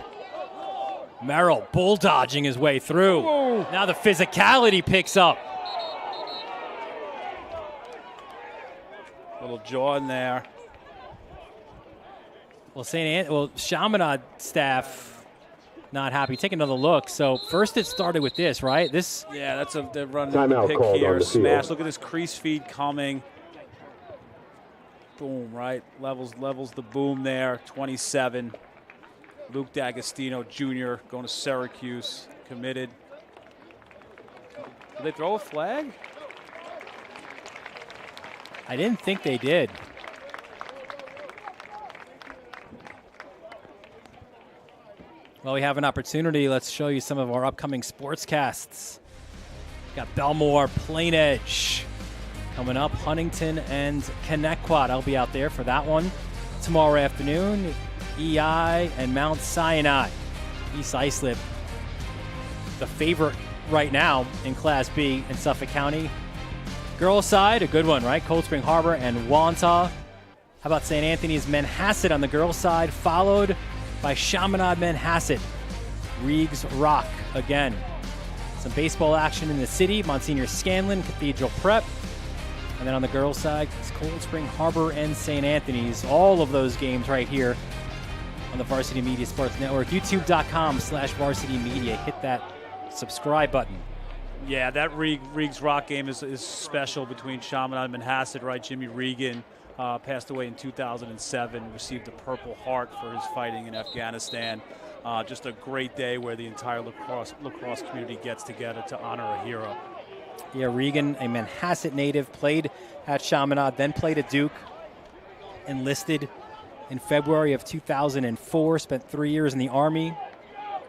Merrill bull-dodging his way through. Whoa. Now the physicality picks up. Little jaw in there. Well, Chaminade staff not happy. Take another look. So first it started with this, right? Yeah, that's they're running Timeout the pick called on here. the field. Smash. Look at this crease feed coming. Boom, right? Levels the boom there. 27. Luke D'Agostino Jr. going to Syracuse. Committed. Did they throw a flag? I didn't think they did. Well, we have an opportunity. Let's show you some of our upcoming sportscasts. Got Belmore, Plain Edge coming up, Huntington and Connecticut. I'll be out there for that one tomorrow afternoon. EI and Mount Sinai. East Islip, the favorite right now in Class B in Suffolk County. Girls side, a good one, right? Cold Spring Harbor and Wantagh. How about St. Anthony's Manhasset on the girls side, followed by Chaminade Manhasset. Reeves Rock again. Some baseball action in the city, Monsignor Scanlon, Cathedral Prep. And then on the girls' side, it's Cold Spring Harbor and St. Anthony's. All of those games right here on the Varsity Media Sports Network. YouTube.com/Varsity Media. Hit that subscribe button. Yeah, that Reeg's Rock game is special between Chaminade and Manhasset, right? Jimmy Regan passed away in 2007, received the Purple Heart for his fighting in Afghanistan. Just a great day where the entire lacrosse community gets together to honor a hero. Yeah, Regan, a Manhasset native, played at Chaminade, then played at Duke, enlisted in February of 2004, spent 3 years in the Army,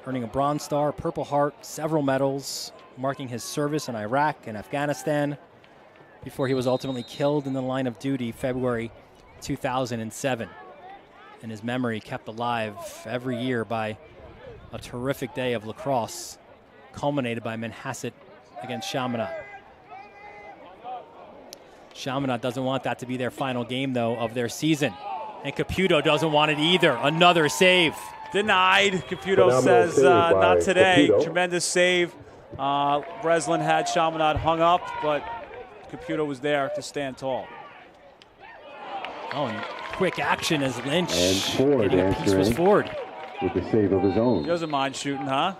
earning a Bronze Star, Purple Heart, several medals, marking his service in Iraq and Afghanistan before he was ultimately killed in the line of duty February 2007. And his memory kept alive every year by a terrific day of lacrosse, culminated by Manhasset against Chaminade. Chaminade doesn't want that to be their final game, though, of their season. And Caputo doesn't want it either. Another save. Denied. Caputo says not today. Caputo. Tremendous save. Breslin had Chaminade hung up, but Caputo was there to stand tall. Oh, and quick action as Lynch And Ford getting a piece was Ford. with the save of his own. He doesn't mind shooting, huh?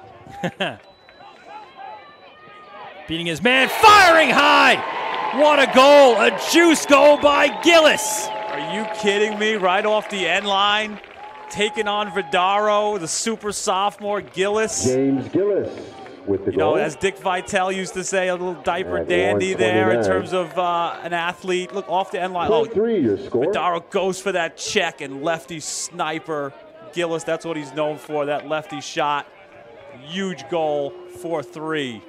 Beating his man, firing high. What a goal, a juice goal by Gillis. Are you kidding me? Right off the end line, taking on Vidaro, the super sophomore Gillis. James Gillis with the You know, goal. as Dick Vitale used to say, a little diaper At dandy there in 129. terms of an athlete. Look, off the end line. Oh, 4-3 your score. Vidaro goes for that check and lefty sniper. Gillis, that's what he's known for, that lefty shot. Huge goal, 4-3.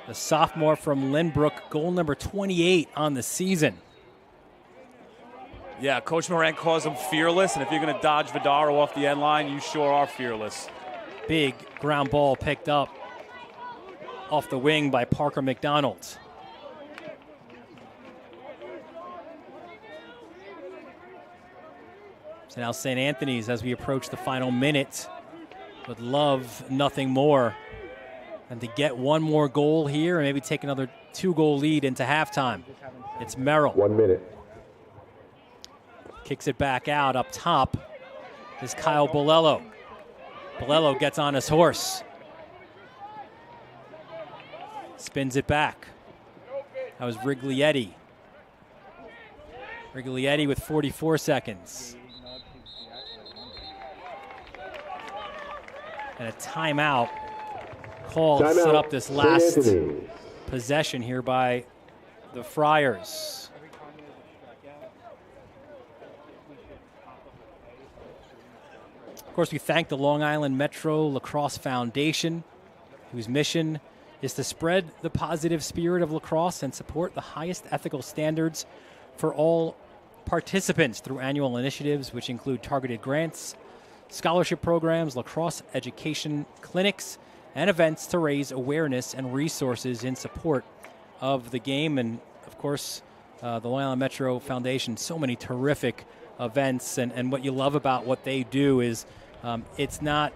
The sophomore from Lynbrook, goal number 28 on the season. Yeah, Coach Moran calls him fearless, and if you're going to dodge Vidaro off the end line, you sure are fearless. Big ground ball picked up off the wing by Parker McDonald. So now St. Anthony's, as we approach the final minute, would love nothing more than to get one more goal here and maybe take another 2-goal lead into halftime. It's Merrill. 1 minute. Kicks it back out. Up top is Kyle Bolello. Bolello gets on his horse. Spins it back. That was Riglietti. Riglietti with 44 seconds. And a timeout called to set up this last possession here by the Friars. Of course, we thank the Long Island Metro Lacrosse Foundation, whose mission is to spread the positive spirit of lacrosse and support the highest ethical standards for all participants through annual initiatives, which include targeted grants, scholarship programs, lacrosse education clinics, and events to raise awareness and resources in support of the game. And, of course, the Long Island Metro Foundation, so many terrific events. And what you love about what they do is it's not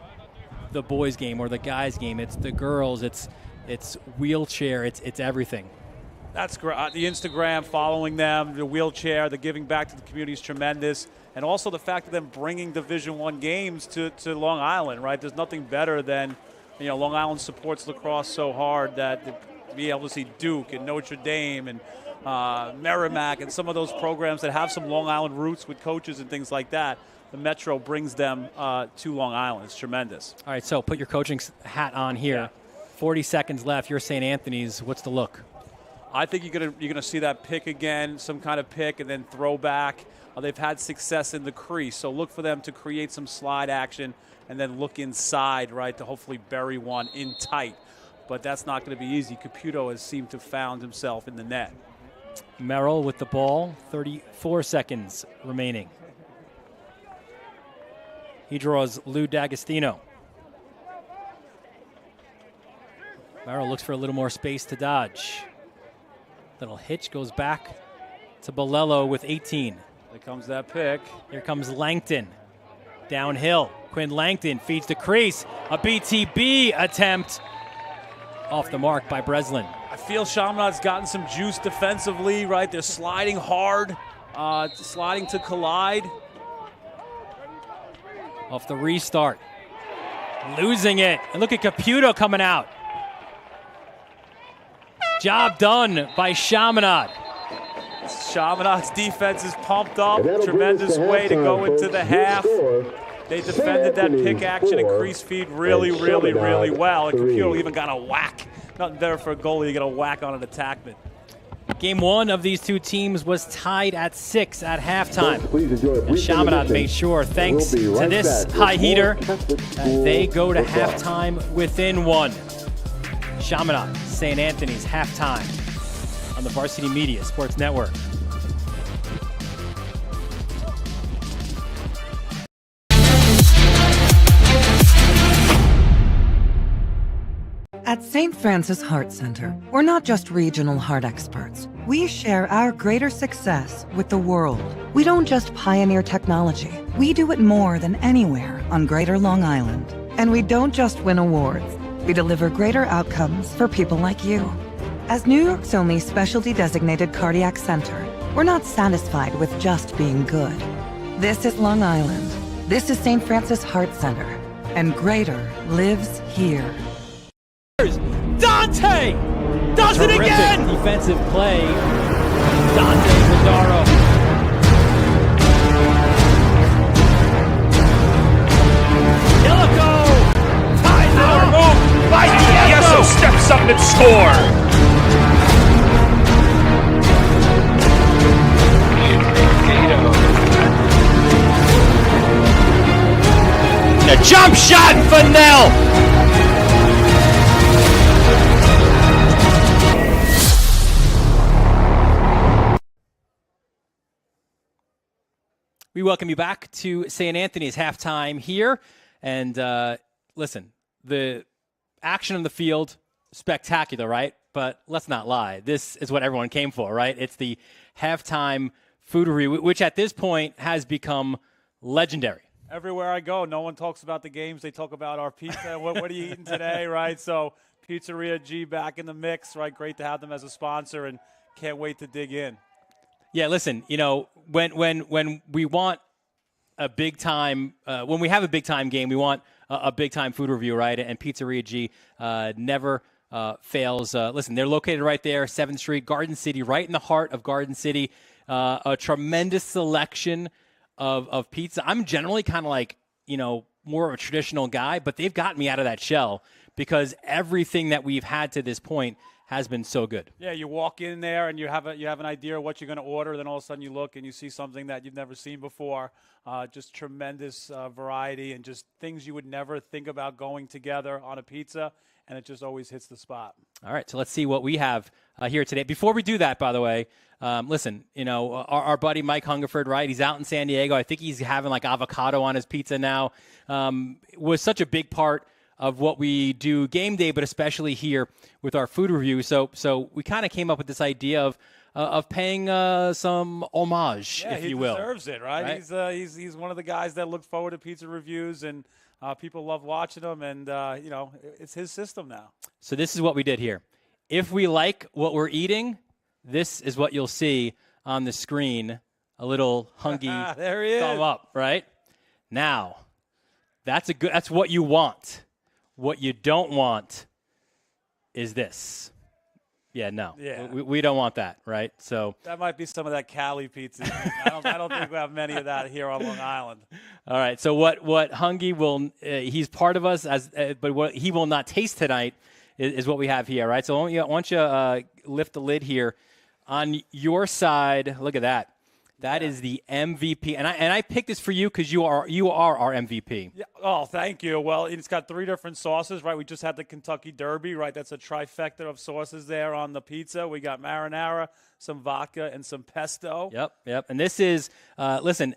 the boys' game or the guys' game. It's the girls. It's wheelchair. It's everything. That's great. The Instagram, following them, the wheelchair, the giving back to the community is tremendous. And also the fact of them bringing Division I games to Long Island, right? There's nothing better than, Long Island supports lacrosse so hard that to be able to see Duke and Notre Dame and Merrimack and some of those programs that have some Long Island roots with coaches and things like that, the Metro brings them to Long Island. It's tremendous. All right, so put your coaching hat on here. Yeah. 40 seconds left. You're St. Anthony's. What's the look? I think you're gonna see that pick again, some kind of pick, and then throw back. They've had success in the crease, so look for them to create some slide action and then look inside, right, to hopefully bury one in tight. But that's not going to be easy. Caputo has seemed to have found himself in the net. Merrill with the ball. 34 seconds remaining. He draws Lou D'Agostino. Merrill looks for a little more space to dodge. Little hitch goes back to Bolello with 18. Here comes that pick. Here comes Langton. Downhill. Quinn Langton feeds the crease. A BTB attempt off the mark by Breslin. I feel Chaminade's gotten some juice defensively, right? They're sliding hard, sliding to collide. Off the restart. Losing it. And look at Caputo coming out. Job done by Chaminade. Chaminade's defense is pumped up. And that'll Tremendous bring us to way to halftime, go into folks. the Your half. score, They defended that pick action and crease feed really, and really, Chaminade, really well. And 3. Kikyo even got a whack. Nothing better for a goalie to get a whack on an attackman. Game one of these two teams was tied at 6 at halftime. Folks, please enjoy a And brief Chaminade intermission. made sure, thanks We'll be to right this back high with heater, more Catholic that School they go to football. halftime within 1. Chaminade, St. Anthony's halftime on the Varsity Media Sports Network. At St. Francis Heart Center, we're not just regional heart experts. We share our greater success with the world. We don't just pioneer technology. We do it more than anywhere on Greater Long Island. And we don't just win awards. We deliver greater outcomes for people like you. As New York's only specialty designated cardiac center, we're not satisfied with just being good. This is Long Island. This is St. Francis Heart Center. And greater lives here. Dante does Terrific it again! Defensive play. Dante Zadaro. Illico ties it up. Move by Yeso steps up and score. A jump shot for Nell. We welcome you back to St. Anthony's halftime here. And listen, the action on the field, spectacular, right? But let's not lie. This is what everyone came for, right? It's the halftime foodery, which at this point has become legendary. Everywhere I go, no one talks about the games. They talk about our pizza. what are you eating today, right? So Pizzeria G back in the mix, right? Great to have them as a sponsor, and can't wait to dig in. Yeah, listen, you know, when we want a big time, when we have a big time game, we want a big time food review, right? And Pizzeria G never fails. Listen, they're located right there, 7th Street, Garden City, right in the heart of Garden City. A tremendous selection of pizza. I'm generally kind of like, you know, more of a traditional guy, but they've gotten me out of that shell because everything that we've had to this point has been so good. Yeah, you walk in there and you have an idea of what you're going to order. Then all of a sudden you look and you see something that you've never seen before. Just tremendous variety and just things you would never think about going together on a pizza, and it just always hits the spot. All right, so let's see what we have here today. Before we do that, by the way, listen, you know, our buddy Mike Hungerford, right? He's out in San Diego. I think he's having like avocado on his pizza now. Was such a big part of what we do game day, but especially here with our food review. So we kind of came up with this idea of paying some homage, if you will. He deserves it, right? He's one of the guys that look forward to pizza reviews, and people love watching them, and you know, it's his system now. So this is what we did here. If we like what we're eating, this is what you'll see on the screen. A little hungy there he is. thumb up, right? Now, that's what you want. What you don't want is this. Yeah, no. Yeah. We don't want that, right? So That might be some of that Cali pizza. I don't think we have many of that here on Long Island. all right. So what Hungy will he's part of us but what he will not taste tonight is what we have here, right? So why don't you lift the lid here on your side? Look at that. That is the MVP, and I picked this for you because you are our MVP. Yeah. Oh, thank you. Well, it's got 3 different sauces, right? We just had the Kentucky Derby, right? That's a trifecta of sauces there on the pizza. We got marinara, some vodka, and some pesto. Yep. And this is, listen,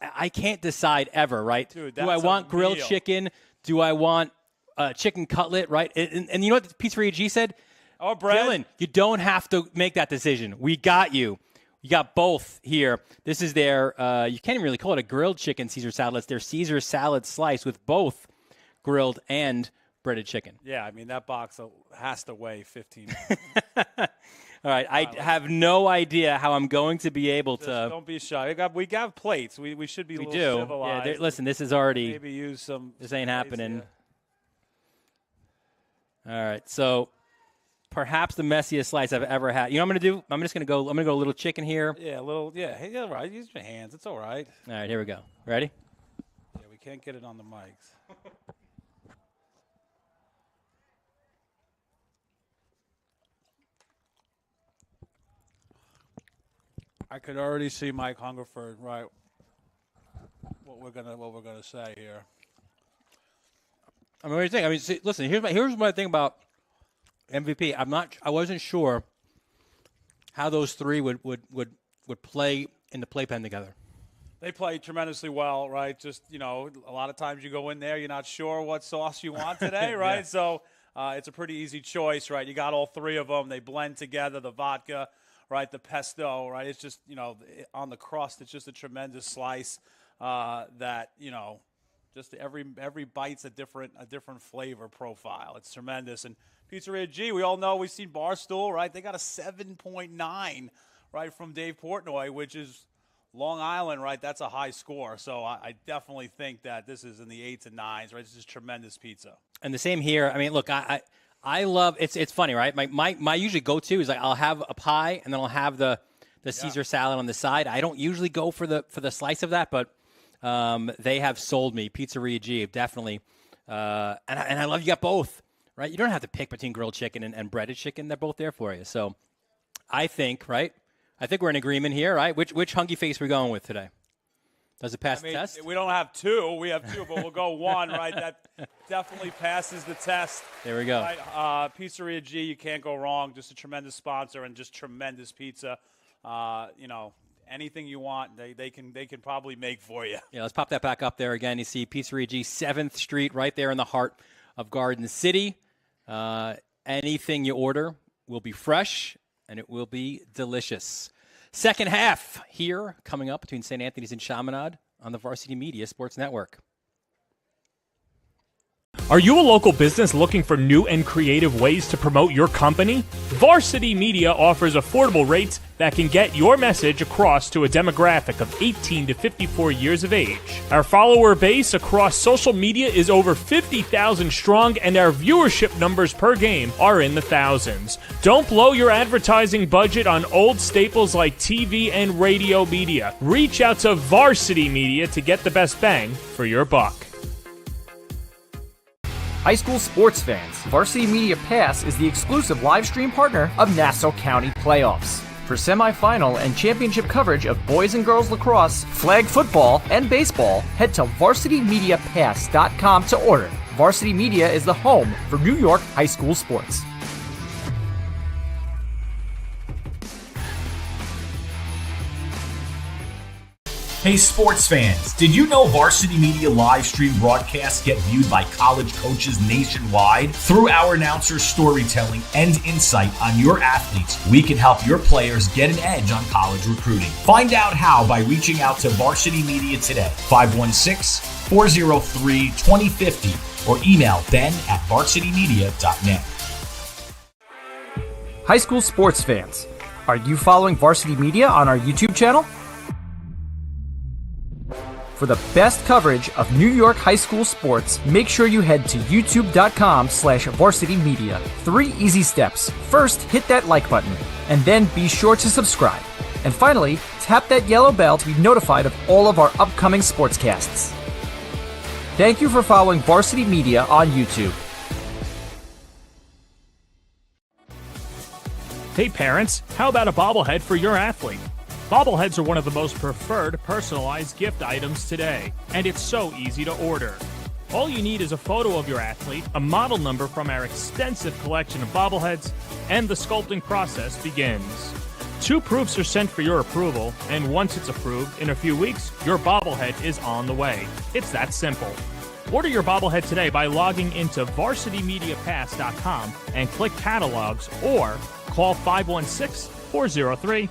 I can't decide ever, right? Dude, do I that's a want grilled meal. chicken? Do I want chicken cutlet, right? And you know what Pizzeria G said? Oh, bread. Dylan, you don't have to make that decision. We got you. You got both here. This is their, you can't even really call it a grilled chicken Caesar salad. It's their Caesar salad slice with both grilled and breaded chicken. Yeah, I mean, that box has to weigh 15 All right, I have no idea how I'm going to be able to. Don't be shy. We got plates. We should be a We little do. civilized. Yeah, listen, this is already. Maybe use some. This ain't plates, happening. yeah. All right, so perhaps the messiest slice I've ever had. You know what I'm going to do? I'm going to go a little chicken here. Yeah, a little. Yeah, hey, all right. Use your hands. It's all right. All right, here we go. Ready? Yeah, we can't get it on the mics. I could already see Mike Hungerford, right? What we're gonna say here. I mean, what do you think? I mean, see, listen. Here's what I think about MVP. I wasn't sure how those three would play in the playpen together. They play tremendously well, right? Just, a lot of times you go in there, you're not sure what sauce you want today, right? Yeah. So it's a pretty easy choice, right? You got all three of them. They blend together, the vodka, right, the pesto, right? It's just, on the crust, it's just a tremendous slice that, just every bite's a different flavor profile. It's tremendous. And Pizzeria G, we all know, we've seen Barstool, right? They got a 7.9, right, from Dave Portnoy, which is Long Island, right? That's a high score. So I definitely think that this is in the 8s and 9s, right? This is tremendous pizza. And the same here. I mean, look, I love it's funny, right? My usually go-to is like I'll have a pie and then I'll have the Caesar salad on the side. I don't usually go for the slice of that, but they have sold me. Pizzeria G, definitely. And I love you got both, right? You don't have to pick between grilled chicken and breaded chicken. They're both there for you. So I think, right? I think we're in agreement here, right? Which hunky face we're going with today? Does it pass the test? We don't have two. We have two, but we'll go one, right? That definitely passes the test. There we go. Right? Pizzeria G, you can't go wrong. Just a tremendous sponsor and just tremendous pizza. Anything you want, they can probably make for you. Yeah, let's pop that back up there again. You see Pizzeria G, 7th Street, right there in the heart of Garden City. Anything you order will be fresh, and it will be delicious. Second half here coming up between St. Anthony's and Chaminade on the Varsity Media Sports Network. Are you a local business looking for new and creative ways to promote your company? Varsity Media offers affordable rates that can get your message across to a demographic of 18 to 54 years of age. Our follower base across social media is over 50,000 strong, and our viewership numbers per game are in the thousands. Don't blow your advertising budget on old staples like TV and radio media. Reach out to Varsity Media to get the best bang for your buck. High school sports fans, Varsity Media Pass is the exclusive live stream partner of Nassau County Playoffs. For semifinal and championship coverage of boys and girls lacrosse, flag football, and baseball, head to varsitymediapass.com to order. Varsity Media is the home for New York high school sports. Hey sports fans, did you know Varsity Media live stream broadcasts get viewed by college coaches nationwide? Through our announcers' storytelling and insight on your athletes, we can help your players get an edge on college recruiting. Find out how by reaching out to Varsity Media today, 516-403-2050, or email ben@varsitymedia.net. High school sports fans, are you following Varsity Media on our YouTube channel? For the best coverage of New York high school sports, make sure you head to youtube.com/varsitymedia. 3 easy steps. First, hit that like button, and then be sure to subscribe. And finally, tap that yellow bell to be notified of all of our upcoming sportscasts. Thank you for following Varsity Media on YouTube. Hey parents, how about a bobblehead for your athlete? Bobbleheads are one of the most preferred personalized gift items today, and it's so easy to order. All you need is a photo of your athlete, a model number from our extensive collection of bobbleheads, and the sculpting process begins. 2 proofs are sent for your approval, and once it's approved, in a few weeks, your bobblehead is on the way. It's that simple. Order your bobblehead today by logging into varsitymediapass.com and click catalogs, or call 516-403-2050.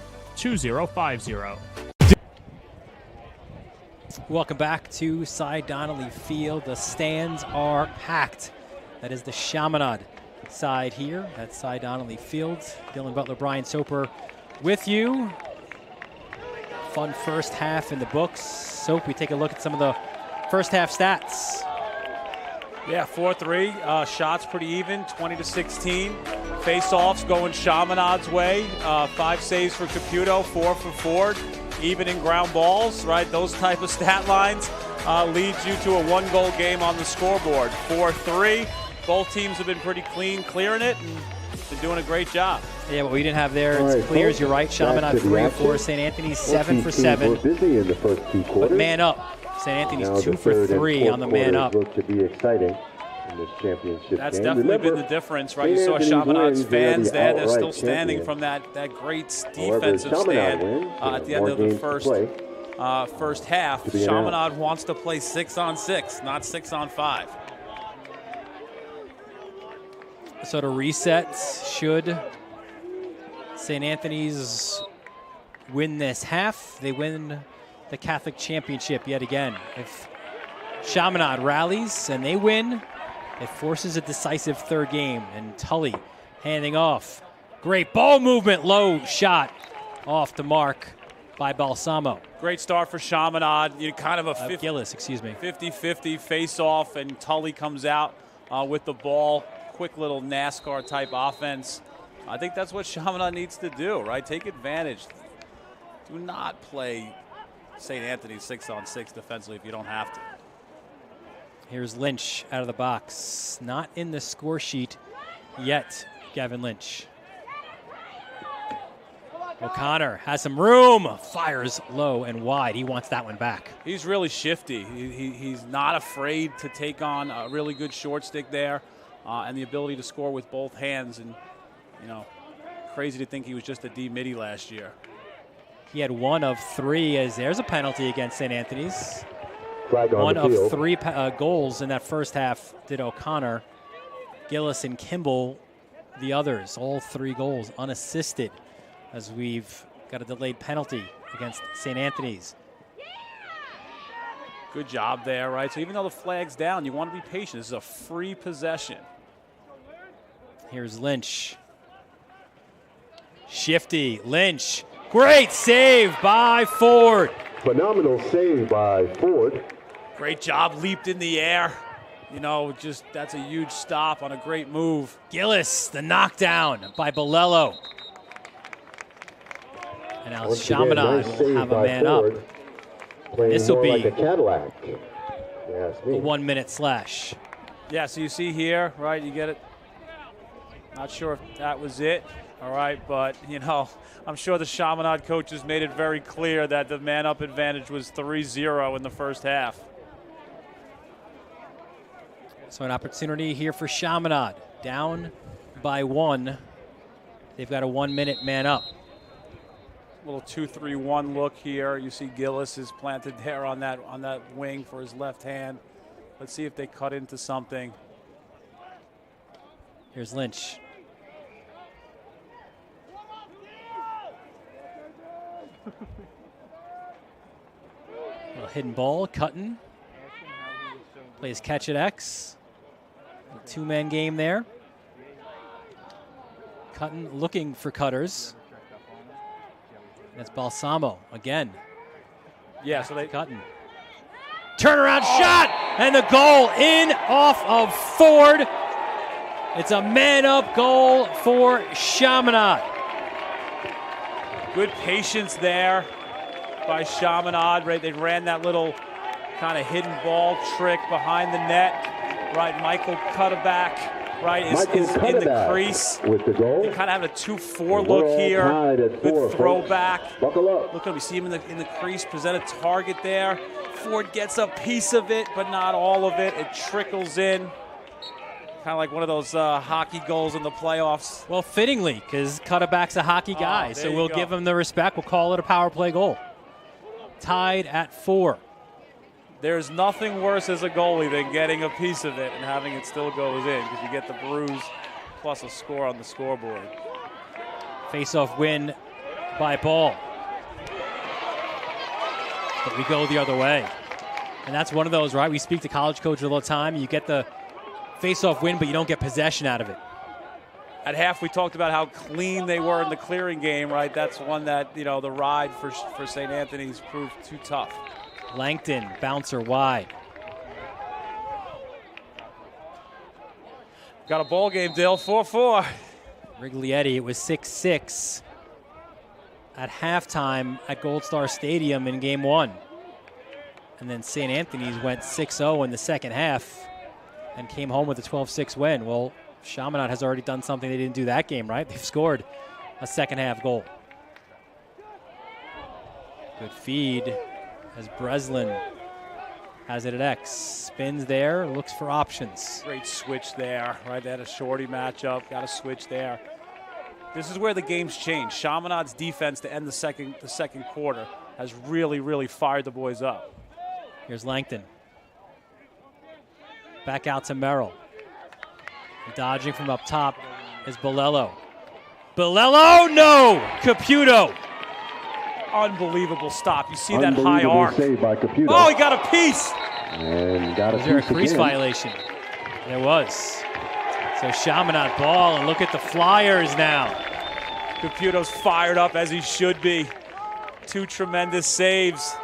Welcome back to Cy Donnelly Field. The stands are packed. That is the Chaminade side here at Cy Donnelly Field. Dylan Butler, Brian Soper with you. Fun first half in the books. Soap, we take a look at some of the first half stats. Yeah, 4-3. Shots pretty even, 20-16. Face-offs going Chaminade's way. 5 saves for Caputo, 4 for Ford. Even in ground balls, right? Those type of stat lines leads you to a 1-goal game on the scoreboard. 4-3. Both teams have been pretty clean clearing it and been doing a great job. Yeah, what we didn't have there, it's clear as you're right. Chaminade 3 of 4, St. Anthony's 7 for 7. Busy in the first 2 quarters. But man up. St. Anthony's 2 for 3 on the man up. Look to be exciting in this championship That's game. definitely Remember, been the difference, right? You St. saw Anthony's Chaminade's wins, they are fans the there. They're still outright standing champions. from that great However, defensive Chaminade stand wins, at the end more of the games to first half. to be announced. Chaminade wants to play 6-on-6, not 6-on-5. So to reset, should St. Anthony's win this half, they win the Catholic Championship yet again. If Chaminade rallies and they win, it forces a decisive third game. And Tully handing off. Great ball movement, low shot off the mark by Balsamo. Great start for Chaminade. You kind of a Gillis, excuse me. 50-50 face-off, and Tully comes out with the ball. Quick little NASCAR-type offense. I think that's what Chaminade needs to do, right? Take advantage. Do not play St. Anthony 6-on-6 defensively if you don't have to. Here's Lynch out of the box. Not in the score sheet yet, Gavin Lynch. O'Connor has some room. Fires low and wide. He wants that one back. He's really shifty. He's not afraid to take on a really good short stick there and the ability to score with both hands. And, you know, crazy to think he was just a D midi last year. He had 1 of 3 as there's a penalty against St. Anthony's. Flag on 1 the of field. 3 goals in that first half did O'Connor. Gillis and Kimball, the others, all 3 goals unassisted as we've got a delayed penalty against St. Anthony's. Good job there, right? So even though the flag's down, you want to be patient. This is a free possession. Here's Lynch. Shifty, Lynch. Great save by Ford. Phenomenal save by Ford. Great job, leaped in the air. You know, just that's a huge stop on a great move. Gillis, the knockdown by Bolello. And now Once again, Chaminade nice will save have a by man Ford. up. Playing This'll more be like a Cadillac. Yes, A 1 minute slash. Yeah, so you see here, right, you get it. Not sure if that was it, all right, but, you know, I'm sure the Chaminade coaches made it very clear that the man-up advantage was 3-0 in the first half. So an opportunity here for Chaminade. Down by 1. They've got a 1 minute man up. Little 2-3-1 look here. You see Gillis is planted there on that wing for his left hand. Let's see if they cut into something. Here's Lynch. Little hidden ball, Cutton. Plays catch at X. A 2-man game there. Cutton looking for cutters. That's Balsamo again. Yeah, so they Cutton. Turnaround shot, and the goal in off of Ford. It's a man-up goal for Chaminade. good patience there by Chaminade. Right, they ran that little kind of hidden ball trick behind the net. Right, Michael Cutterback. Right, is in the crease. With the goal. They kind of have a 2-4 look here. Good throwback. Buckle up. Look at we see him in the crease, present a target there. Ford gets a piece of it, but not all of it. It trickles in. Kind of like one of those hockey goals in the playoffs. Well, fittingly, because Cutterback's a hockey guy, so we'll give him the respect. We'll call it a power play goal. Tied at 4. There's nothing worse as a goalie than getting a piece of it and having it still goes in, because you get the bruise plus a score on the scoreboard. Face-off win by Ball. But we go the other way. And that's one of those, right? We speak to college coaches all the time. You get the face-off win, but you don't get possession out of it. At half, we talked about how clean they were in the clearing game, right? That's one that, you know, the ride for St. Anthony's proved too tough. Langton, bouncer wide. Got a ball game, Dale. 4-4. Riglietti, it was 6-6 at halftime at Gold Star Stadium in Game 1. And then St. Anthony's went 6-0 in the second half and came home with a 12-6 win. Well, Chaminade has already done something they didn't do that game, right? They've scored a second half goal. Good feed as Breslin has it at X. Spins there, looks for options. Great switch there, right? They had a shorty matchup, got a switch there. This is where the game's changed. Chaminade's defense to end the second quarter has really, really fired the boys up. Here's Langton. Back out to Merrill. Dodging from up top is Bolello. Bolello, no! Caputo. Unbelievable stop. You see that high arc. Save by Caputo. Oh, he got a piece. And got a Was there a piece crease again. violation? There was. So Chaminade ball, and look at the Flyers now. Caputo's fired up as he should be. Two tremendous saves.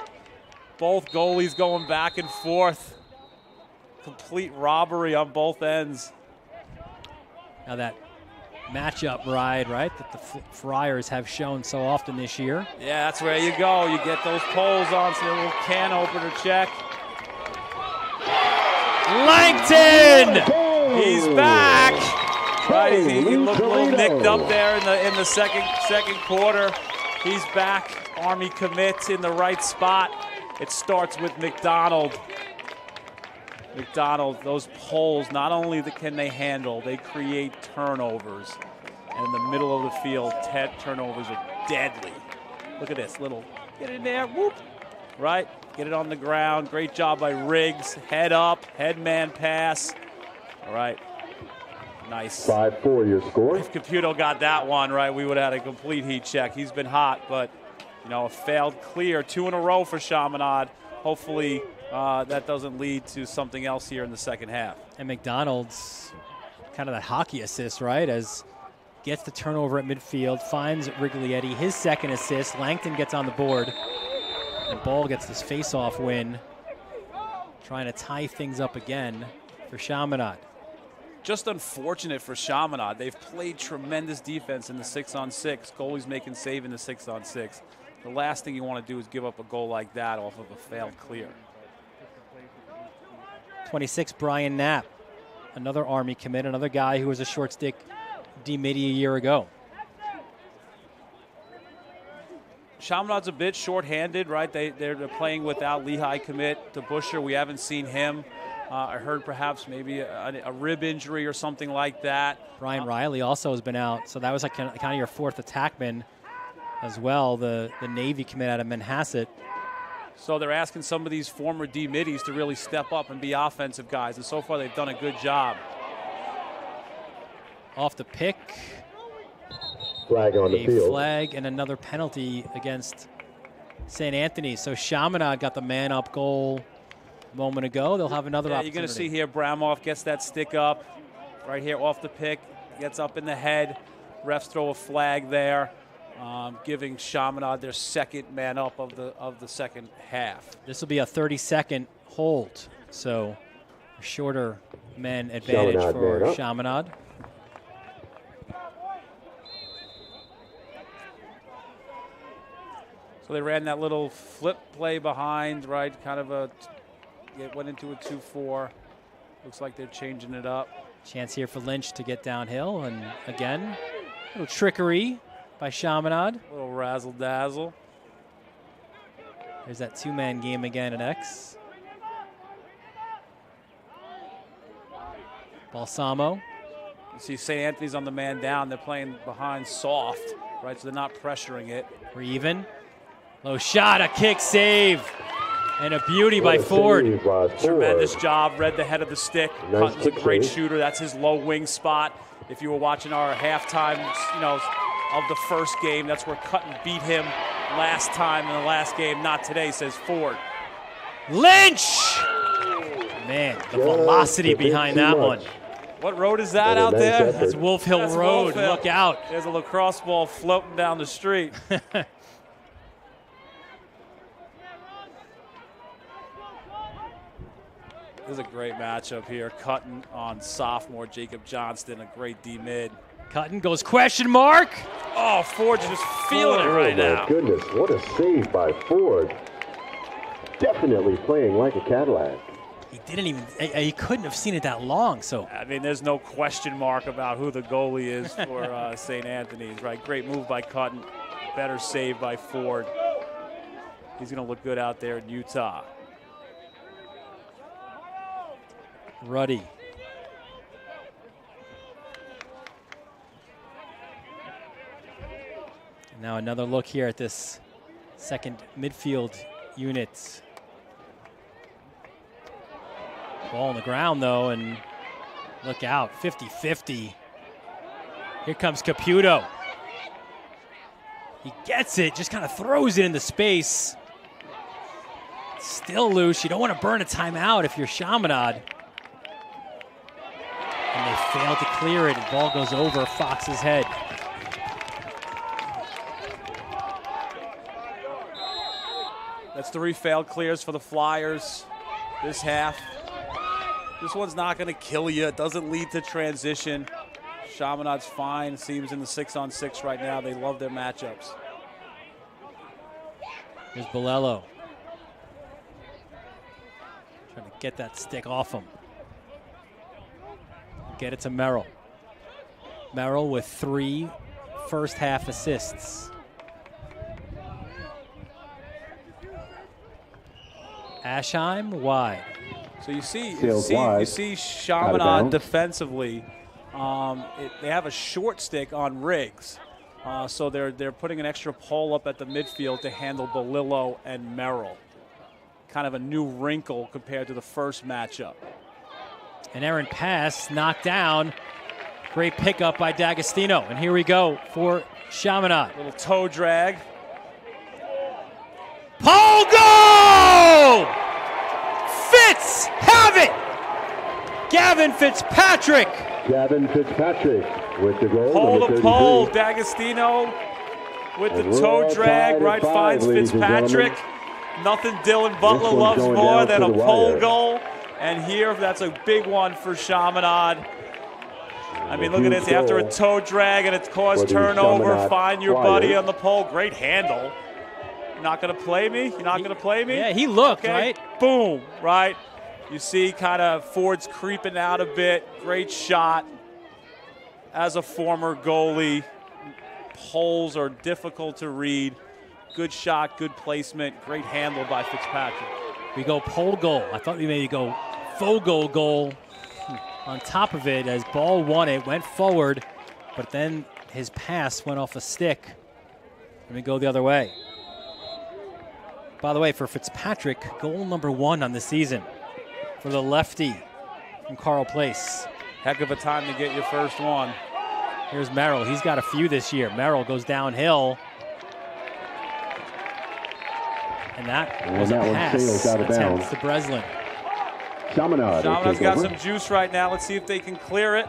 Both goalies going back and forth. Complete robbery on both ends. Now that matchup ride, right, that the Friars have shown so often this year. Yeah, that's where you go. You get those poles onto the little can opener check. Langton! He's back. Right, he looked a little nicked up there in the second quarter. He's back. Army commits in the right spot. It starts with McDonald. McDonald, those poles, not only can they handle, they create turnovers. And in the middle of the field, 10 turnovers are deadly. Look at this, little, get in there, whoop, right? Get it on the ground. Great job by Riggs. Head up, head man pass. All right, nice. 5-4 your score. If Caputo got that one, right, we would have had a complete heat check. He's been hot, but, you know, a failed clear. 2 in a row for Chaminade. Hopefully, that doesn't lead to something else here in the second half. And McDonald's kind of that hockey assist, right? As gets the turnover at midfield, finds Riglietti, his second assist. Langton gets on the board, and Ball gets this face-off win, trying to tie things up again for Chaminade. Just unfortunate for Chaminade. They've played tremendous defense in the 6-on-6. Goalies making save in the 6-on-6. The last thing you want to do is give up a goal like that off of a failed clear. 26, Brian Knapp, another Army commit, another guy who was a short stick D-midi a year ago. Chaminade's a bit short-handed, right? They're playing without Lehigh commit. DeBuscher, we haven't seen him. I heard perhaps maybe a rib injury or something like that. Brian Riley also has been out, so that was like kind of your fourth attackman as well, the Navy commit out of Manhasset. So they're asking some of these former D-middies to really step up and be offensive guys, and so far they've done a good job. Off the pick. Flag on the field. Flag and another penalty against St. Anthony. So Chaminade got the man-up goal a moment ago. They'll have another opportunity. You're going to see here Bramoff gets that stick up right here off the pick, gets up in the head. Refs throw a flag there, giving Chaminade their second man-up of the second half. This will be a 30-second hold, so a shorter men advantage for Chaminade. So they ran that little flip play behind, right? Kind of it went into a 2-4. Looks like they're changing it up. Chance here for Lynch to get downhill, and again, a little trickery by Chaminade. A little razzle-dazzle. There's that two-man game again at X. Balsamo. You see St. Anthony's on the man down. They're playing behind soft, right? So they're not pressuring it. We're even. Low shot, a kick save, and a beauty by Ford. Tremendous job, read the head of the stick. Nice Hutton's a great shooter. That's his low wing spot. If you were watching our halftime, of the first game, that's where Cutton beat him last time in the last game. Not today, says Ford. Lynch! Man, the velocity behind that one. What road is that out there? That's Wolf Hill Road. Wolf Hill. Look out. There's a lacrosse ball floating down the street. This is a great matchup here. Cutton on sophomore Jacob Johnston, a great D-mid. Cutton goes question mark. Oh, Ford's just feeling it right now. Oh, my goodness. What a save by Ford. Definitely playing like a Cadillac. He couldn't have seen it that long. So I mean, there's no question mark about who the goalie is for St. Anthony's, right? Great move by Cutton. Better save by Ford. He's going to look good out there in Utah. Ruddy. Now another look here at this second midfield unit. Ball on the ground, though, and look out, 50-50. Here comes Caputo. He gets it, just kind of throws it into space. Still loose. You don't want to burn a timeout if you're Chaminade. And they fail to clear it. The ball goes over Fox's head. That's 3 failed clears for the Flyers this half. This one's not going to kill you. It doesn't lead to transition. Chaminade's fine. Seems in the 6-on-6 right now. They love their matchups. Here's Bolello. Trying to get that stick off him. Get it to Merrill. Merrill with 3 first-half assists. Aschheim wide. So you see wide. Chaminade defensively. They have a short stick on Riggs, so they're putting an extra pole up at the midfield to handle Bolillo and Merrill. Kind of a new wrinkle compared to the first matchup. An errant pass knocked down. Great pickup by D'Agostino. And here we go for Chaminade. Little toe drag. Pogo! Fitz have it! Gavin Fitzpatrick. Gavin Fitzpatrick with the goal. Pole number to pole. 33. D'Agostino with And the we're toe all drag. tied at Right, 5, finds ladies and Fitzpatrick. gentlemen. Nothing Dylan Butler one's loves going more down than to a the pole wire. goal. And here, that's a big one for Chaminade. I mean, look at this. After a toe drag and it's caused for the turnover, Chaminade find your buddy Flyers. on the pole. Great handle. You're not going to play me? You're not going to play me? Yeah, he looked, Okay. right? Boom, right? You see kind of Ford's creeping out a bit. Great shot. As a former goalie, poles are difficult to read. Good shot, good placement, great handle by Fitzpatrick. We go pole goal. I thought we maybe go Fogle goal on top of it as ball won it, went forward, but then his pass went off a stick. Let me go the other way. By the way, for Fitzpatrick, goal number 1 on the season for the lefty from Carl Place. Heck of a time to get your first one. Here's Merrill. He's got a few this year. Merrill goes downhill. And that was a that one pass sails out of bounds. attempt to Breslin. Chaminade will Chaminade's take got over. some juice right now. Let's see if they can clear it.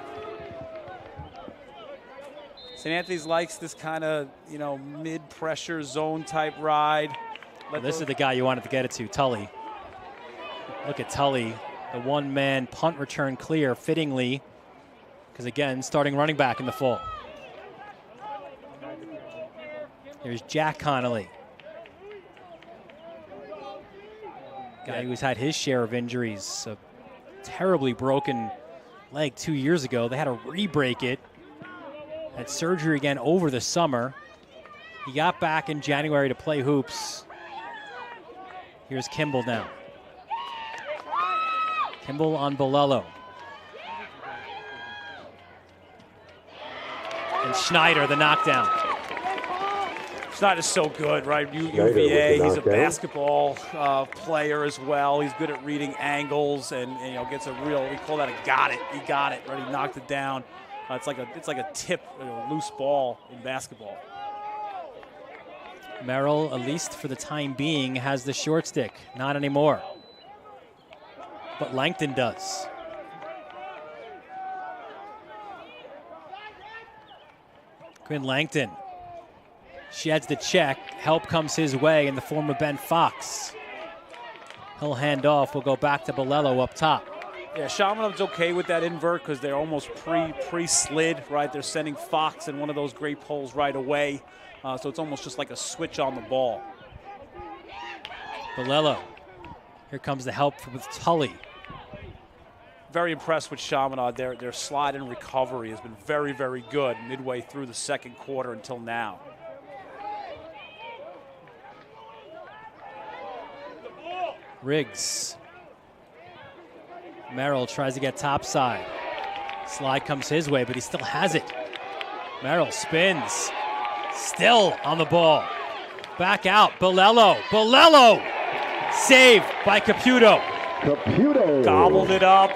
St. Anthony's likes this kind of, mid-pressure zone type ride. Well, this is the guy you wanted to get it to, Tully. Look at Tully, the one-man punt return clear, fittingly, because again, starting running back in the fall. Here's Jack Connolly. Guy who's had his share of injuries. A terribly broken leg 2 years ago. They had to re-break it. Had surgery again over the summer. He got back in January to play hoops. Here's Kimball now. Kimball on Bolello. And Schneider, the knockdown. Schneider's so good, right? Schneider with UVA, the he's a knockdown. basketball player as well. He's good at reading angles and gets a real, we call that a got it. He got it, right? He knocked it down. It's like a tip, loose ball in basketball. Merrill, at least for the time being, has the short stick. Not anymore. But Langton does. Quinn Langton sheds the check. Help comes his way in the form of Ben Fox. He'll hand off. We'll go back to Bolello up top. Yeah, Chaminade's okay with that invert because they're almost pre-slid, right? They're sending Fox in one of those great poles right away. So it's almost just like a switch on the ball. Bolello. Here comes the help with Tully. Very impressed with Chaminade. Their slide and recovery has been very, very good midway through the second quarter until now. Riggs. Merrill tries to get topside. Slide comes his way, but he still has it. Merrill spins. Still on the ball. Back out. Bolello. Bolello! Saved by Caputo. Caputo Gobbled it up.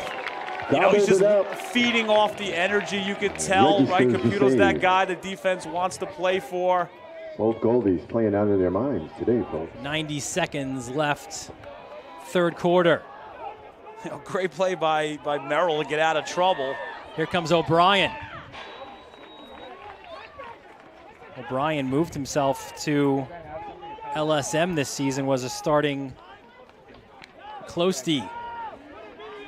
You know, he's just Gobbled it up. feeding off the energy. You can tell, right? Registers the Caputo's that save. guy the defense wants to play for. Both goalies playing out of their minds today, folks. 90 seconds left. Third quarter. You know, great play by Merrill to get out of trouble. Here comes O'Brien. O'Brien moved himself to LSM this season, was a starting close D.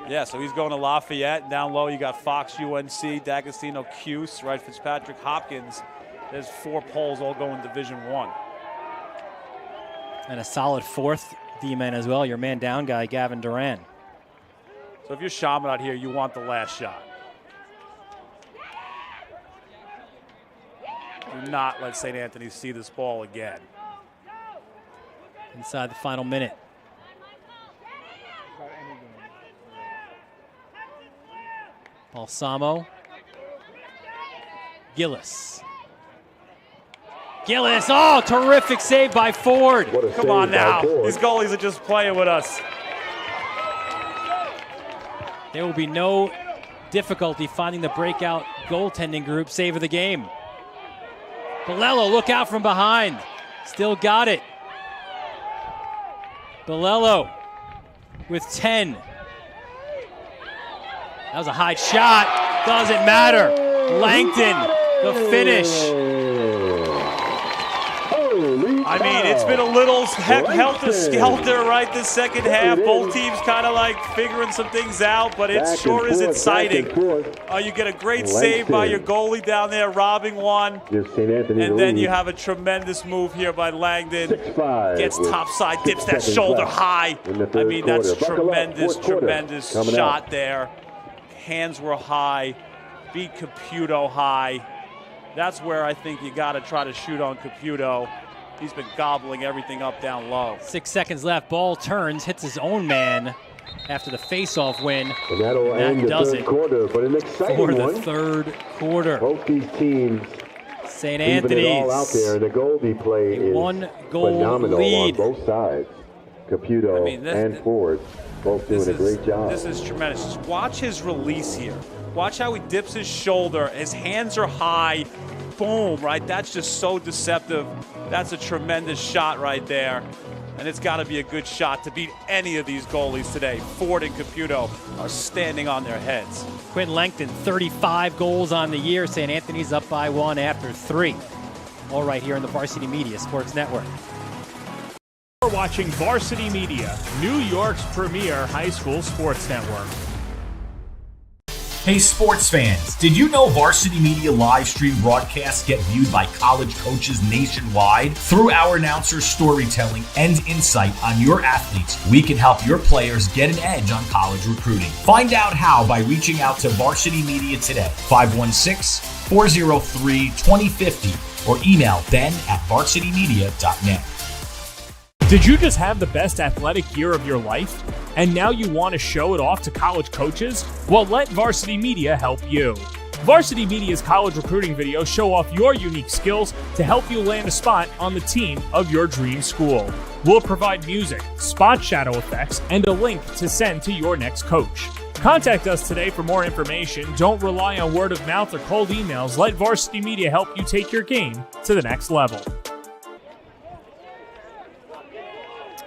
Yeah, so he's going to Lafayette. Down low, you got Fox, UNC, D'Agostino, Cuse, right? Fitzpatrick, Hopkins. There's 4 polls all going Division I. And a solid fourth D-man as well, your man down guy, Gavin Duran. So if you're Chaminade here, you want the last shot. Do not let St. Anthony see this ball again. Inside the final minute. Balsamo. Gillis. Gillis, oh, terrific save by Ford. What a Come save on by now. Ford. These goalies are just playing with us. There will be no difficulty finding the breakout goaltending group save of the game. Bolello, look out from behind. Still got it. Bolello with 10. That was a high shot. Doesn't matter. Langton, the finish. I mean, it's been a little helter-skelter, right, this second half. Both teams kind of like figuring some things out, but it sure is exciting. You get a great save by your goalie down there, robbing one. And then you have a tremendous move here by Langdon. Gets topside, dips that shoulder high. I mean, that's tremendous shot there. Hands were high, beat Caputo high. That's where I think you got to try to shoot on Caputo. He's been gobbling everything up down low. 6 seconds left. Ball turns, hits his own man after the face-off win. And that'll end the third quarter, but an exciting for the one. Third quarter. Both these teams St. leaving Anthony's it all out there, and the goalie play is phenomenal lead. on both sides. Caputo and Ford both doing a great job. This is tremendous. Just watch his release here. Watch how he dips his shoulder. His hands are high. Boom, right? That's just so deceptive. That's a tremendous shot right there. And it's got to be a good shot to beat any of these goalies today. Ford and Caputo are standing on their heads. Quinn Langton, 35 goals on the year. St. Anthony's up by 1 after 3. All right here on the Varsity Media Sports Network. You're watching Varsity Media, New York's premier high school sports network. Hey sports fans, did you know Varsity Media live stream broadcasts get viewed by college coaches nationwide? Through our announcers' storytelling and insight on your athletes, we can help your players get an edge on college recruiting. Find out how by reaching out to Varsity Media today, 516-403-2050, or email ben@varsitymedia.net. Did you just have the best athletic year of your life? And now you want to show it off to college coaches? Well, let Varsity Media help you. Varsity Media's college recruiting videos show off your unique skills to help you land a spot on the team of your dream school. We'll provide music, spot shadow effects, and a link to send to your next coach. Contact us today for more information. Don't rely on word of mouth or cold emails. Let Varsity Media help you take your game to the next level.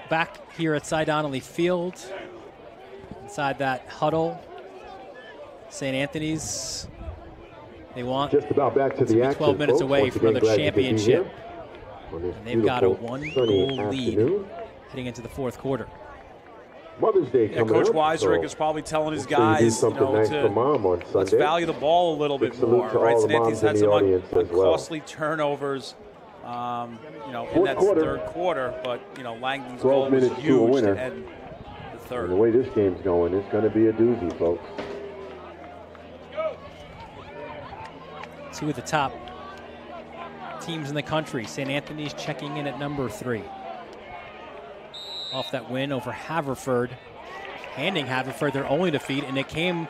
Back here at Cy Donnelly Field, inside that huddle, St. Anthony's, they want just about back to the action, 12 minutes folks. away Once from again, another glad you could be championship. here on this And they've got a beautiful, 1-goal sunny lead afternoon. heading into the fourth quarter. Mother's Day coming Coach up. Weiserick so is probably telling his make sure you do guys, something nice for Mom on Sunday. let's value the ball a little Big bit salute more. to Right, all the St. Anthony's moms in had the some audience as well. costly turnovers, in Fourth that quarter. third quarter. But Langton's 12 goal was minutes to a huge winner. to end the third. And the way this game's going, it's going to be a doozy, folks. Two of the top teams in the country. St. Anthony's checking in at number 3. Off that win over Haverford, handing Haverford their only defeat, and it came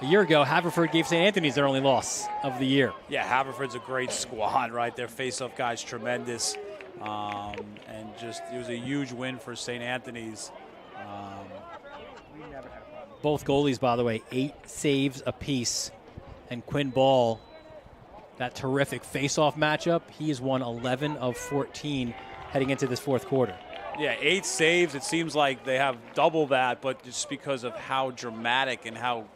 a year ago. Haverford gave St. Anthony's their only loss of the year. Yeah, Haverford's a great squad, right? Their face-off guy's tremendous, and just it was a huge win for St. Anthony's. Both goalies, by the way, 8 saves apiece. And Quinn Ball, that terrific face-off matchup, he has won 11 of 14 heading into this fourth quarter. Yeah, 8 saves. It seems like they have double that, but just because of how dramatic and how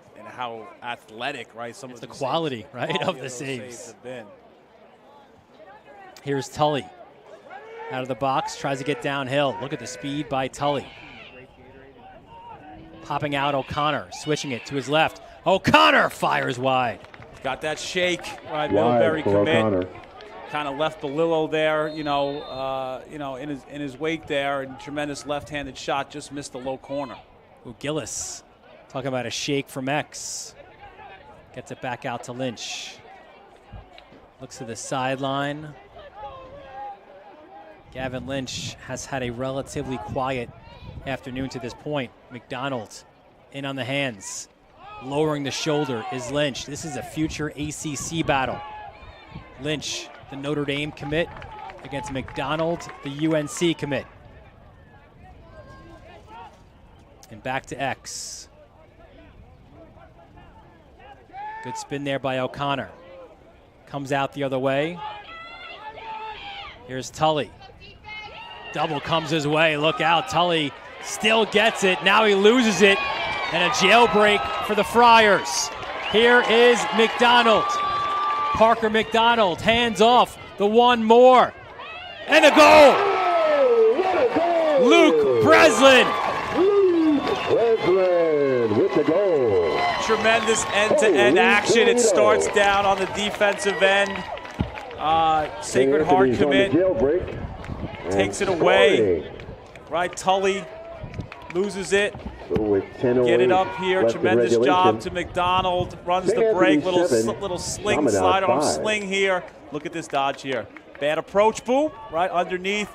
athletic, right? Some It's of the quality, right, of the those saves. have been. Here's Tully. Out of the box, tries to get downhill. Look at the speed by Tully. Popping out O'Connor, switching it to his left. O'Connor fires wide. Got that shake, right? Wide Middlebury for commit. O'Connor. Kind of left Belillo there, in his wake there, and tremendous left-handed shot, just missed the low corner. Ooh, Gillis, talking about a shake from X. Gets it back out to Lynch. Looks to the sideline. Gavin Lynch has had a relatively quiet afternoon to this point. McDonald in on the hands. Lowering the shoulder is Lynch. This is a future ACC battle. Lynch, the Notre Dame commit, against McDonald, the UNC commit. And back to X. Good spin there by O'Connor. Comes out the other way. Here's Tully. Double comes his way. Look out. Tully still gets it. Now he loses it. And a jailbreak for the Friars. Here is McDonald. Parker McDonald, hands off. The one more. And a goal! Luke Breslin. Breslin with the goal. Tremendous end-to-end action. It starts down on the defensive end. Sacred Heart commit takes it away. Right, Tully loses it. So with 10:08 Get it up here. left in Tremendous regulation, job to McDonald. Runs St. the break. Anthony 7, Little sling, Chaminade slide arm 5. sling here. Look at this dodge here. Bad approach, boom, right underneath.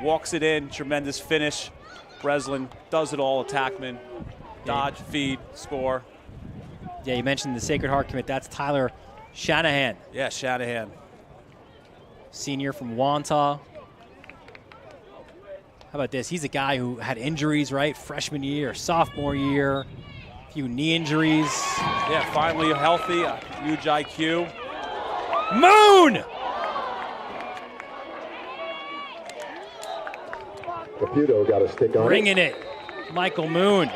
Walks it in. Tremendous finish. Breslin does it all. Attackman. Dodge, feed, score. Yeah, you mentioned the Sacred Heart commit. That's Tyler Shanahan, Yeah, Shanahan. senior from Wantagh. How about this? He's a guy who had injuries, right? Freshman year, sophomore year, a few knee injuries. Yeah, finally healthy. Huge IQ. Moon! Caputo got a stick on Bringing it. Michael Moon.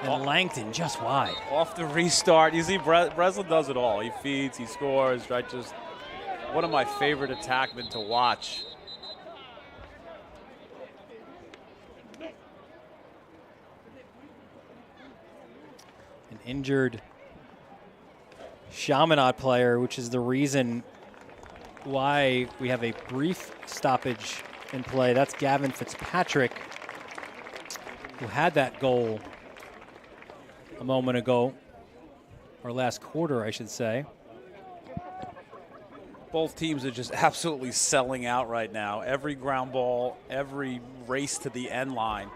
And Langton just wide. Off the restart. You see, Breslin does it all. He feeds, he scores, right? Just one of my favorite attackmen to watch. An injured Chaminade player, which is the reason why we have a brief stoppage in play. That's Gavin Fitzpatrick, who had that goal a moment ago, or last quarter, I should say. Both teams are just absolutely selling out right now. Every ground ball, every race to the end line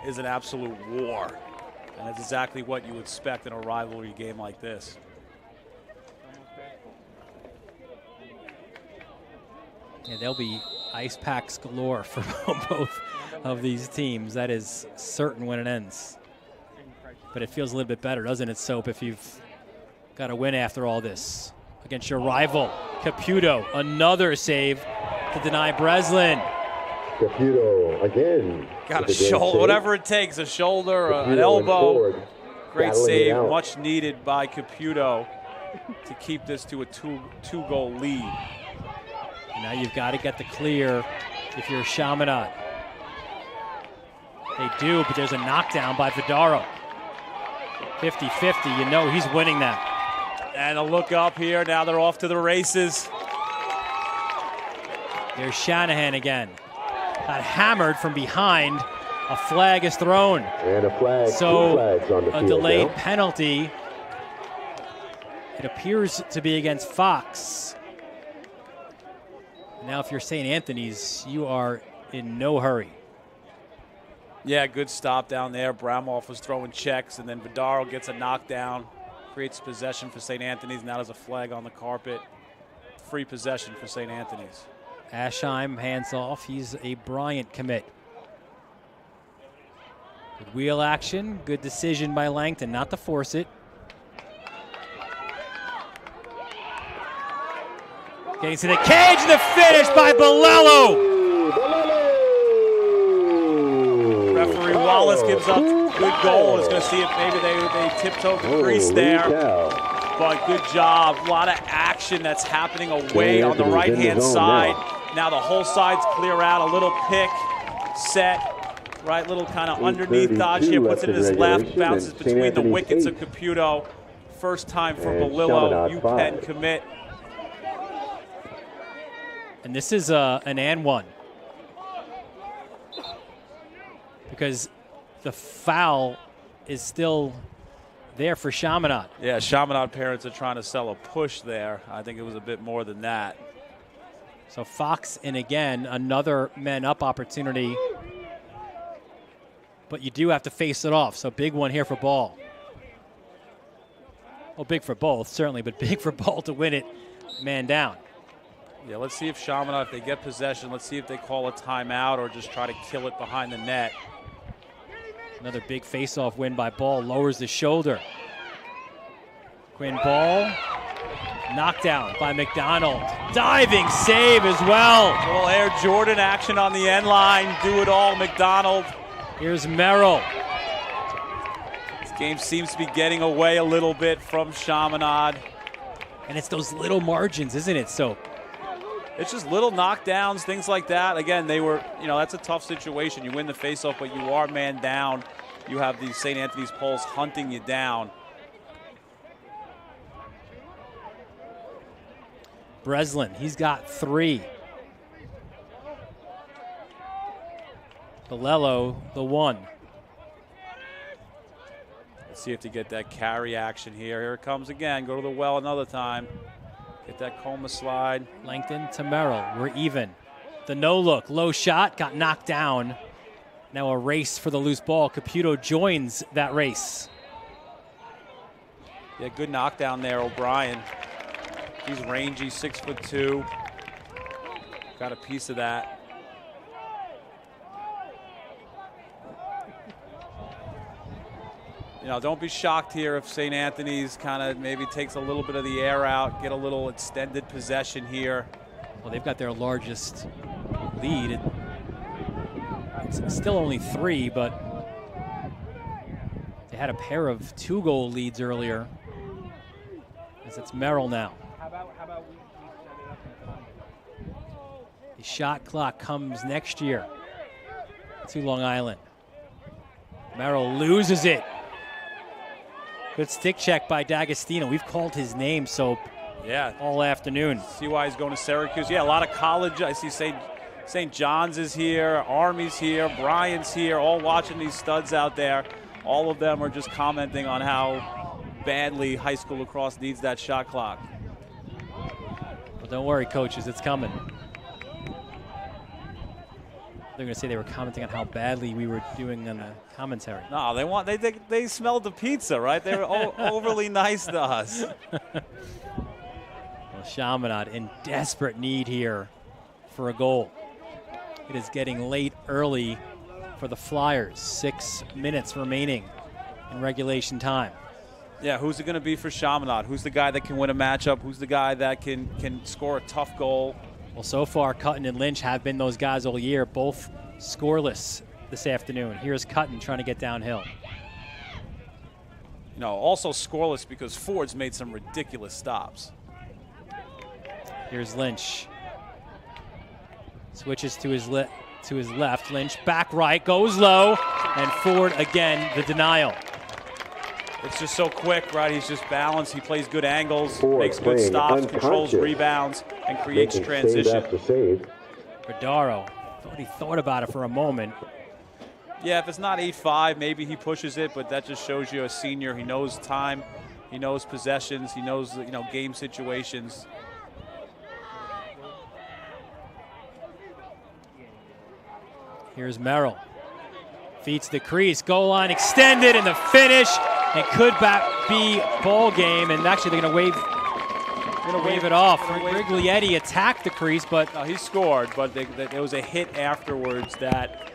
is an absolute war. And that's exactly what you expect in a rivalry game like this. Yeah, there'll be ice packs galore for both of these teams. That is certain when it ends. But it feels a little bit better, doesn't it, Soap, if you've got a win after all this against your rival, Caputo. Another save to deny Breslin. Caputo again. Got a shoulder, whatever it takes, a shoulder, an elbow. Great save, much needed by Caputo to keep this to a two-goal lead. Now you've got to get the clear if you're Chaminade. They do, but there's a knockdown by Vidaro. 50-50, you know he's winning that. And a look up here. Now they're off to the races. There's Shanahan again. Got hammered from behind. A flag is thrown. And a flag. So two flags on the a field delayed now. penalty. It appears to be against Fox. Now if you're St. Anthony's, you are in no hurry. Yeah, good stop down there. Bramoff was throwing checks, and then Vidaro gets a knockdown, creates possession for St. Anthony's. Now there's a flag on the carpet. Free possession for St. Anthony's. Aschheim hands off. He's a Bryant commit. Good wheel action. Good decision by Langton not to force it. Getting to the cage, and the finish by Bolello. Referee Wallace gives up good goal. Is going to see if maybe they tiptoe the crease there. But good job. A lot of action that's happening away on the right-hand side. Now the whole side's clear out. A little pick, set, right, little kind of underneath dodge here. Puts it in his left, bounces between the wickets of Caputo. First time for Bolillo, UPenn commit. And this is an and one. Because the foul is still there for Chaminade. Yeah, Chaminade parents are trying to sell a push there. I think it was a bit more than that. So Fox in again, another men up opportunity. But you do have to face it off. So big one here for Ball. Well, big for both, certainly, but big for Ball to win it man down. Yeah, let's see if Chaminade, if they get possession, let's see if they call a timeout or just try to kill it behind the net. Another big face-off win by Ball, lowers the shoulder. Quinn Ball, knockdown by McDonald. Diving save as well. A little Air Jordan action on the end line. Do it all, McDonald. Here's Merrill. This game seems to be getting away a little bit from Chaminade. And it's those little margins, isn't it? So it's just little knockdowns, things like that. Again, they were, that's a tough situation. You win the faceoff, but you are man down. You have these St. Anthony's poles hunting you down. Breslin, he's got 3. Bolello, the 1. Let's see if they get that carry action here. Here it comes again. Go to the well another time. Get that coma slide. Langton to Merrill. We're even. The no look. Low shot. Got knocked down. Now a race for the loose ball. Caputo joins that race. Yeah, good knockdown there, O'Brien. He's rangy, 6'2". Got a piece of that. Don't be shocked here if St. Anthony's kind of maybe takes a little bit of the air out, get a little extended possession here. Well, they've got their largest lead. It's still only 3, but they had a pair of 2-goal leads earlier. As it's Merrill now. The shot clock comes next year to Long Island. Merrill loses it. Good stick check by D'Agostino. We've called his name all afternoon. See why he's going to Syracuse. Yeah, a lot of college. I see St. John's is here, Army's here, Bryant's here, all watching these studs out there. All of them are just commenting on how badly high school lacrosse needs that shot clock. Well, don't worry, coaches, it's coming. They're going to say they were commenting on how badly we were doing on the commentary. No, they smelled the pizza, right? They were overly nice to us. Well, Chaminade in desperate need here for a goal. It is getting late early for the Flyers. 6 minutes remaining in regulation time. Yeah, who's it going to be for Chaminade? Who's the guy that can win a matchup? Who's the guy that can score a tough goal? Well, so far, Cutton and Lynch have been those guys all year, both scoreless this afternoon. Here's Cutton trying to get downhill. Also scoreless because Ford's made some ridiculous stops. Here's Lynch. Switches to his to his left. Lynch back right, goes low, and Ford again, the denial. It's just so quick, right? He's just balanced. He plays good angles, Ford makes good playing stops, controls unconscious. rebounds, and creates Making transition. Save after save. Verdaro thought he thought about it for a moment. Yeah, if it's not 8-5, maybe he pushes it, but that just shows you a senior. He knows time, he knows possessions, he knows game situations. Here's Merrill. Feeds the crease, goal line extended, and the finish. It could be ball game, and actually they're going to wave it off. Riglietti attacked the crease, but No, he scored, but there was a hit afterwards that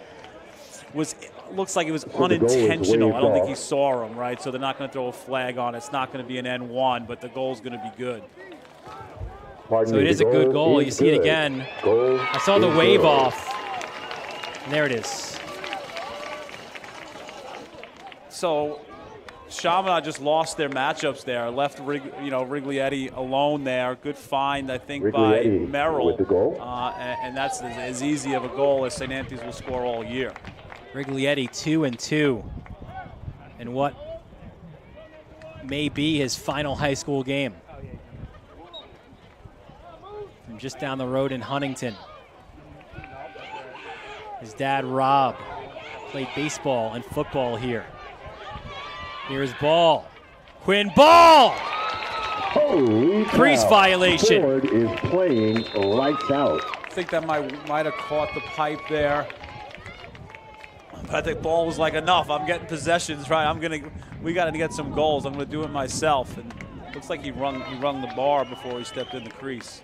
looks like it was the goal is unintentional. I don't think waved he off. saw him, right? So they're not going to throw a flag on it. It's not going to be an N1, but the goal's going to be good. Pardon so me, it is the a good goal. is You see it good. again. Goal I saw the is wave good. off. And there it is. So Chaminade just lost their matchups there. Left Riglietti alone there. Good find, I think, by Riglietti Merrill. with the goal. And that's as easy of a goal as St. Anthony's will score all year. Riglietti 2-2 in what may be his final high school game. From just down the road in Huntington. His dad, Rob, played baseball and football here. Here's Ball. Quinn Ball! Holy Crease cow. violation. Ford is playing lights out. I think that might have caught the pipe there. But I think Ball was like, enough. I'm getting possessions, right? We got to get some goals. I'm going to do it myself. And looks like he rung the bar before he stepped in the crease.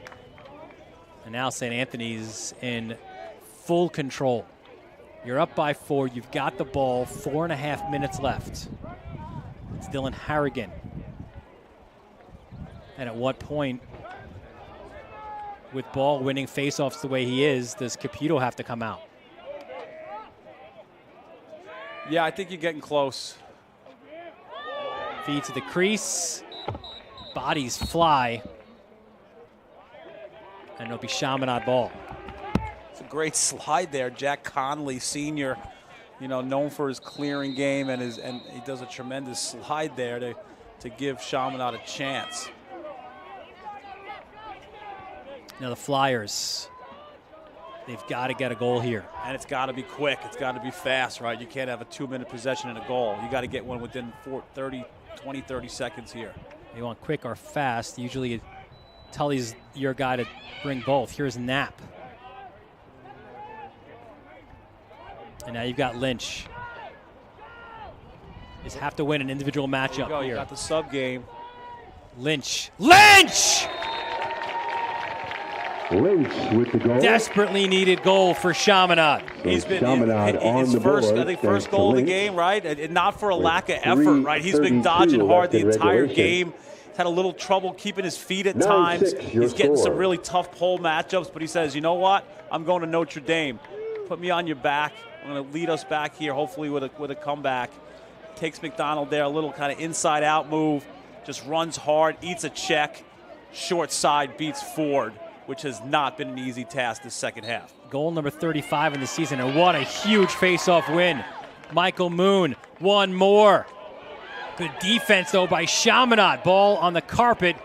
And now St. Anthony's in full control. You're up by 4. You've got the ball. 4.5 minutes left. It's Dylan Harrigan. And at what point, with Ball winning faceoffs the way he is, does Caputo have to come out? Yeah, I think you're getting close. Feed to the crease. Bodies fly. And it'll be Chaminade ball. It's a great slide there. Jack Conley, senior, known for his clearing game, and he does a tremendous slide there to give Chaminade a chance. Now the Flyers, they've got to get a goal here. And it's got to be quick. It's got to be fast, right? You can't have a 2-minute possession and a goal. You got to get one within 30 seconds here. They want quick or fast. Usually Tully's your guy to bring both. Here's Knapp. And now you've got Lynch. Just have to win an individual matchup You here. got the sub game. Lynch Lynch with the goal. Desperately needed goal for Chaminade. He's been Chaminade on his the first, board, I think, thanks first to goal of the Lynch. game, right? And not for a With lack of effort, right? He's been 3:32 dodging hard the left in entire regulation. game. He's had a little trouble keeping his feet at 9-6, times. your He's getting score. some really tough pole matchups, but he says, you know what? I'm going to Notre Dame. Put me on your back. I'm going to lead us back here, hopefully with a comeback. Takes McDonald there, a little kind of inside-out move. Just runs hard, eats a check. Short side beats Ford, which has not been an easy task this second half. Goal number 35 in the season, and what a huge face-off win. Michael Moon, one more. Good defense, though, by Chaminade. Ball on the carpet,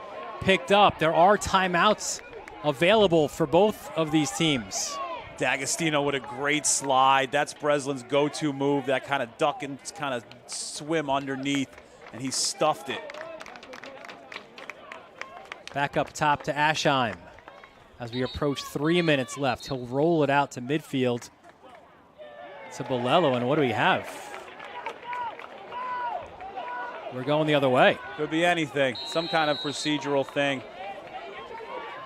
picked up. There are timeouts available for both of these teams. D'Agostino with a great slide. That's Breslin's go-to move, that kind of duck and kind of swim underneath, and he stuffed it. Back up top to Aschheim. As we approach 3 minutes left, he'll roll it out to midfield to Bolello, and what do we have? We're going the other way. Could be anything, some kind of procedural thing. Now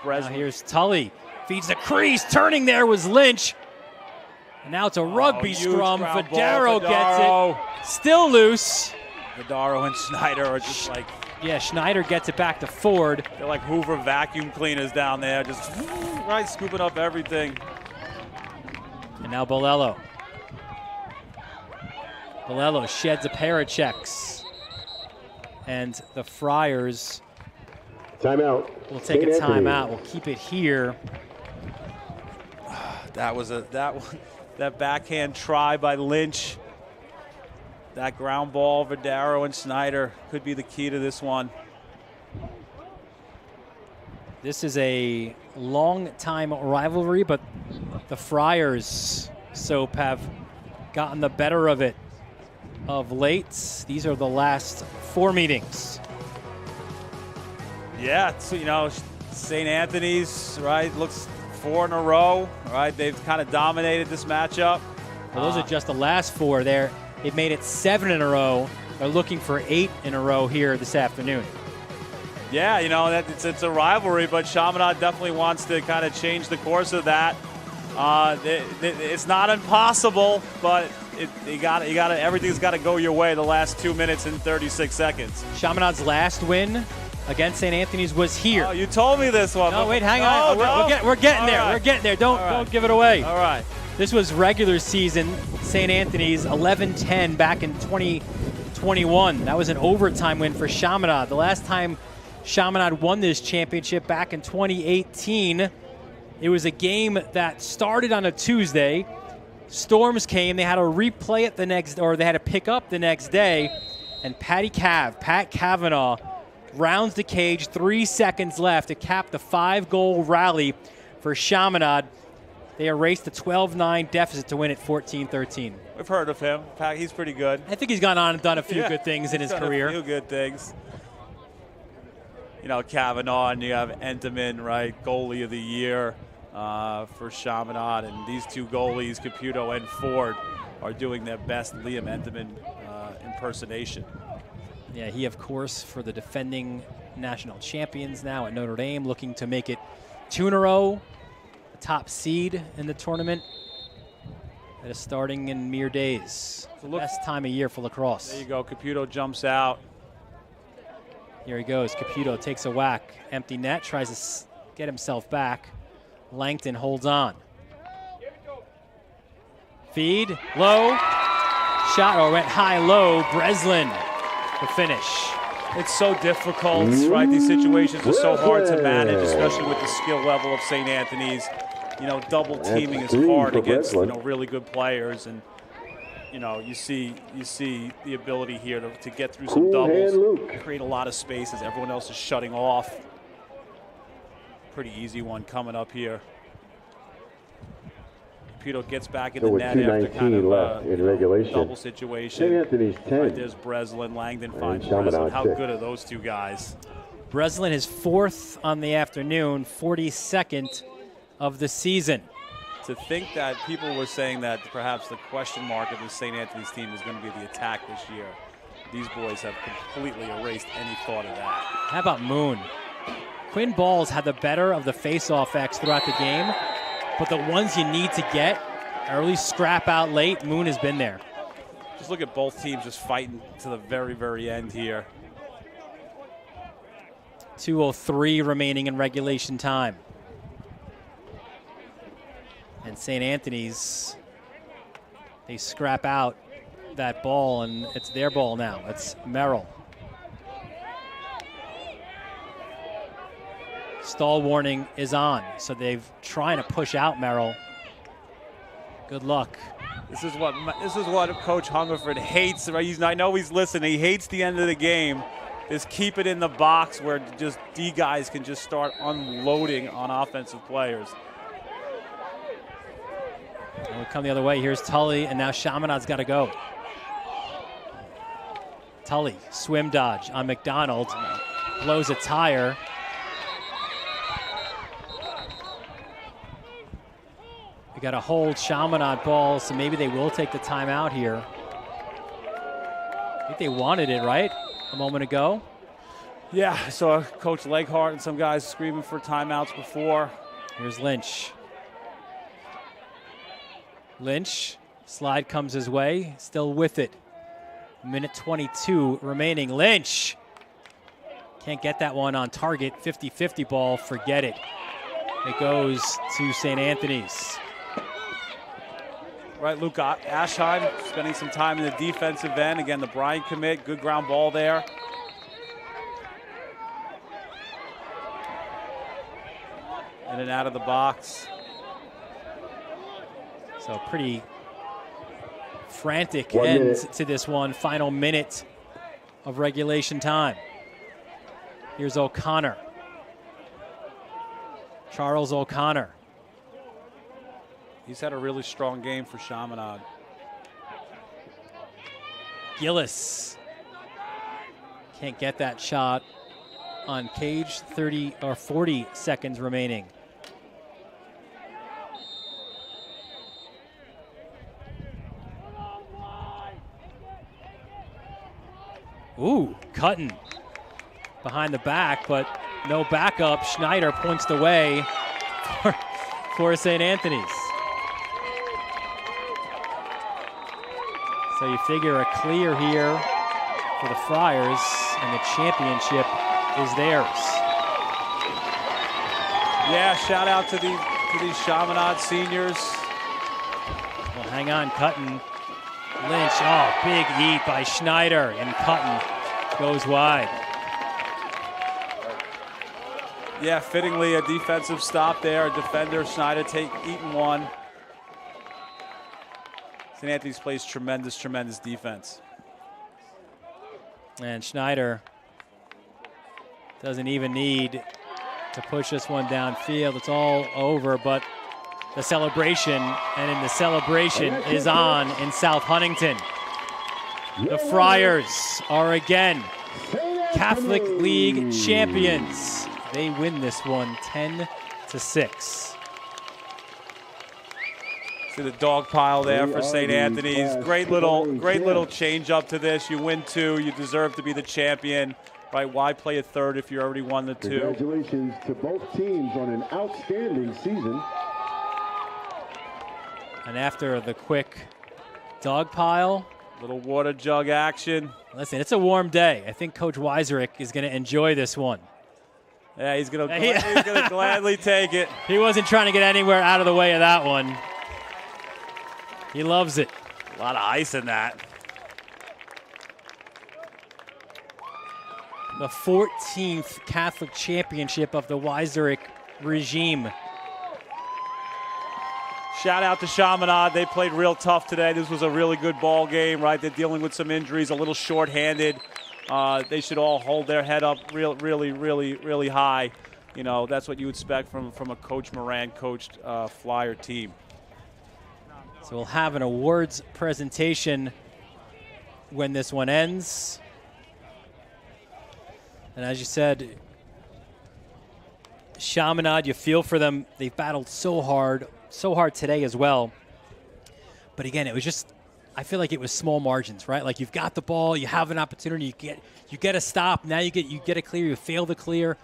Breslin. here's Tully. Feeds the crease. Turning there was Lynch. And now it's a rugby huge scrum. ground ball. Vidaro Vidaro. gets it. Still loose. Vidaro and Schneider are just like, Yeah, Schneider gets it back to Ford. they're like Hoover vacuum cleaners down there, just right scooping up everything. And now Bolello. Bolello sheds a pair of checks. And the Friars Timeout. will take St. a Anthony. timeout. We'll keep it here. that backhand try by Lynch. That ground ball, Verdaro and Snyder could be the key to this one. This is a long-time rivalry, but the Friars, Soap, have gotten the better of it of late. These are the last 4 meetings. Yeah, so, you know, St. Anthony's, right, looks 4 in a row, right? They've kind of dominated this matchup. Well, those are just the last 4 there. They've made it 7 in a row. They're looking for 8 in a row here this afternoon. Yeah, you know, it's a rivalry, but Chaminade definitely wants to kind of change the course of that. It's not impossible, but everything's got to go your way the last 2 minutes and 36 seconds. Chaminade's last win against St. Anthony's was here. Oh, you told me this one. No, wait, hang on. We're getting there. Right. We're getting there. Don't give it away. All right. This was regular season, St. Anthony's 11-10 back in 2021. That was an overtime win for Chaminade. The last time Chaminade won this championship back in 2018, it was a game that started on a Tuesday. Storms came. They had to replay it they had to pick up the next day. And Pat Kavanaugh rounds the cage, 3 seconds left to cap the 5-goal rally for Chaminade. They erased the 12-9 deficit to win at 14-13. We've heard of him. He's pretty good. I think he's gone on and done a few good things in his career. A few good things. You know, Kavanaugh, and you have Entenmann, right, goalie of the year for Chaminade. And these 2 goalies, Caputo and Ford, are doing their best Liam Entenmann impersonation. Yeah, he, of course, for the defending national champions now at Notre Dame, looking to make it 2 in a row. Top seed in the tournament that is starting in mere days. The best time of year for lacrosse. There you go. Caputo jumps out. Here he goes. Caputo takes a whack. Empty net. Tries to get himself back. Langton holds on. Feed. Low. Shot or went high-low. Breslin the finish. It's so difficult, right? These situations are so hard to manage, especially with the skill level of St. Anthony's. You know, double teaming is hard against really good players, and you know you see the ability here to get through some doubles, create a lot of spaces. Everyone else is shutting off. Pretty easy one coming up here. Caputo gets back in the net after kind of a double situation. St. Anthony's 10. Right, there's Breslin. Langdon finds Breslin. How good are those 2 guys? Breslin is 4th on the afternoon, 42nd of the season. To think that people were saying that perhaps the question mark of the St. Anthony's team is going to be the attack this year. These boys have completely erased any thought of that. How about Moon? Quinn Balls had the better of the face-off X throughout the game, but the ones you need to get, early scrap out late, Moon has been there. Just look at both teams just fighting to the very, very end here. 2:03 remaining in regulation time. And St. Anthony's, they scrap out that ball, and it's their ball now. It's Merrill. Stall warning is on, so they've trying to push out Merrill. Good luck. This is what Coach Hungerford hates. Right? I know he's listening. He hates the end of the game. Is keep it in the box where just D guys can just start unloading on offensive players. And we come the other way. Here's Tully, and now Chaminade's got to go. Tully, swim dodge on McDonald. Blows a tire. We got to hold Chaminade ball, so maybe they will take the timeout here. I think they wanted it, right? A moment ago. Yeah, I saw Coach Leghart and some guys screaming for timeouts before. Here's Lynch. Lynch, slide comes his way, still with it. Minute 22 remaining. Lynch can't get that one on target. 50-50 ball, forget it. It goes to St. Anthony's. Right, Luke Aschheim spending some time in the defensive end. Again, the Bryant commit, good ground ball there. In and out of the box. So pretty frantic 1 end minute. to this one. Final minute of regulation time. Here's O'Connor. Charles O'Connor. He's had a really strong game for Chaminade. Gillis can't get that shot on cage. 30 or 40 seconds remaining. Ooh, Cutton behind the back, but no backup. Schneider points the way for St. Anthony's. So you figure a clear here for the Friars, and the championship is theirs. Yeah, shout out to these Chaminade seniors. Well, hang on, Cutton. Lynch, oh, big eat by Schneider, and Cutton goes wide. Yeah, fittingly a defensive stop there. A defender, Schneider, eating one. St. Anthony's plays tremendous defense. And Schneider doesn't even need to push this one downfield. It's all over, but the celebration, and in the celebration is on in South Huntington. The Friars are again Catholic League champions. They win this one 10-6. See the dog pile there for St. Anthony's. Great little change up to this. You win 2, you deserve to be the champion. Right? Why play a third if you already won the 2? Congratulations to both teams on an outstanding season. And after the quick dog pile, Little water jug action. listen, it's a warm day. I think Coach Weiserick is going to enjoy this one. Yeah, he's gonna gladly take it. He wasn't trying to get anywhere out of the way of that one. He loves it. A lot of ice in that. The 14th Catholic championship of the Weiserick regime. Shout out to Chaminade. They played real tough today. This was a really good ball game, right? They're dealing with some injuries, a little short-handed. They should all hold their head up really high. You know, that's what you expect from a Coach Moran coached Flyer team. So we'll have an awards presentation when this one ends. And as you said, Chaminade, you feel for them. They've battled so hard today as well. But again, it was just, I feel like it was small margins, right? Like you've got the ball, you have an opportunity, you get a stop, now you get a clear, you fail to clear.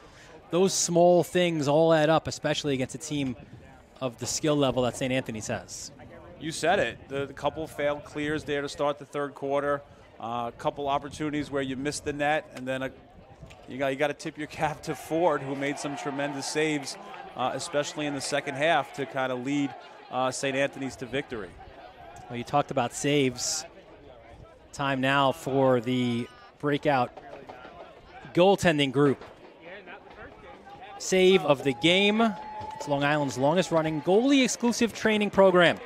Those small things all add up, especially against a team of the skill level that St. Anthony's has. You said it. The couple failed clears there to start the third quarter. A couple opportunities where you missed the net, and then you got to tip your cap to Ford, who made some tremendous saves, especially in the second half, to kind of lead St. Anthony's to victory. Well, you talked about saves. Time now for the breakout goaltending group. Save of the game. It's Long Island's longest running goalie exclusive training program,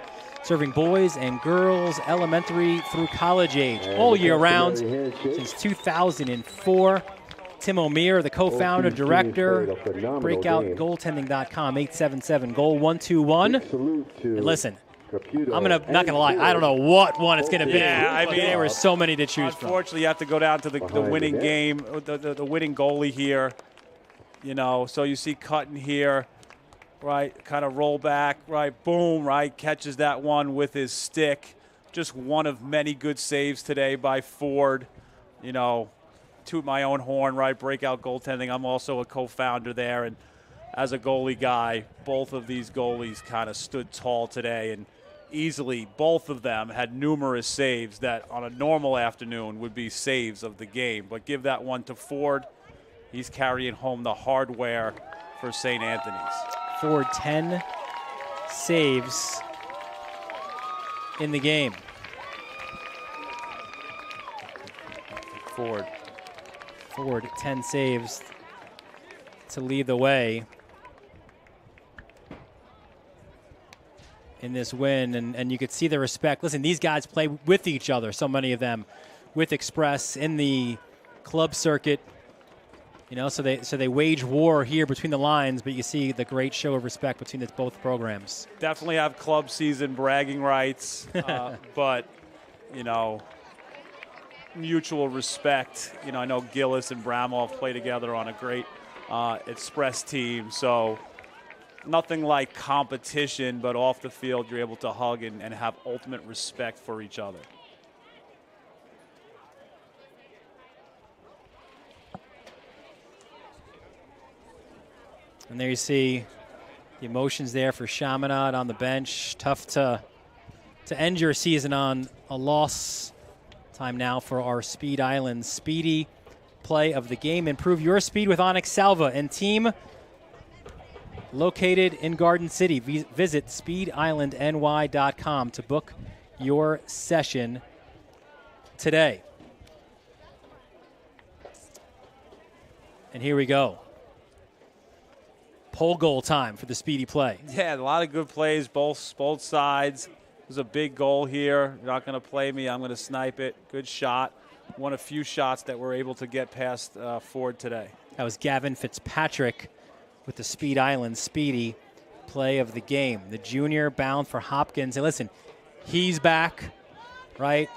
serving boys and girls elementary through college age all year round since 2004. Tim O'Meara, the co-founder, director, breakoutgoaltending.com, 877-GOAL-121. And listen, I'm not gonna lie, I don't know what one it's gonna be. Yeah, I mean, there were so many to choose from. Unfortunately, you have to go down to the winning game, the winning goalie here. You know, so you see Cutton here, right? Kind of roll back, right? Boom, right? Catches that one with his stick. Just one of many good saves today by Ford. You know, toot my own horn, right? Breakout goaltending. I'm also a co-founder there, and as a goalie guy, both of these goalies kind of stood tall today, and easily both of them had numerous saves that on a normal afternoon would be saves of the game. But give that one to Ford. He's carrying home the hardware for St. Anthony's. Ford 10 saves in the game. Ford 10 saves to lead the way. in this win, and you could see the respect. Listen, these guys play with each other, so many of them, with Express in the club circuit. So they wage war here between the lines, but you see the great show of respect between both programs. Definitely have club season bragging rights, but, mutual respect. I know Gillis and Bramhoff play together on a great Express team, so nothing like competition, but off the field you're able to hug and have ultimate respect for each other. And there you see the emotions there for Chaminade on the bench. Tough to end your season on a loss. Time now for our Speed Island Speedy play of the game. Improve your speed with Onyx Salva and team located in Garden City. Visit speedislandny.com to book your session today. And here we go. Pole goal time for the Speedy play. Yeah, a lot of good plays, both sides. There's a big goal here. You're not going to play me. I'm going to snipe it. Good shot. One of few shots that we're able to get past Ford today. That was Gavin Fitzpatrick with the Speed Island Speedy play of the game. The junior bound for Hopkins. And listen, he's back, right?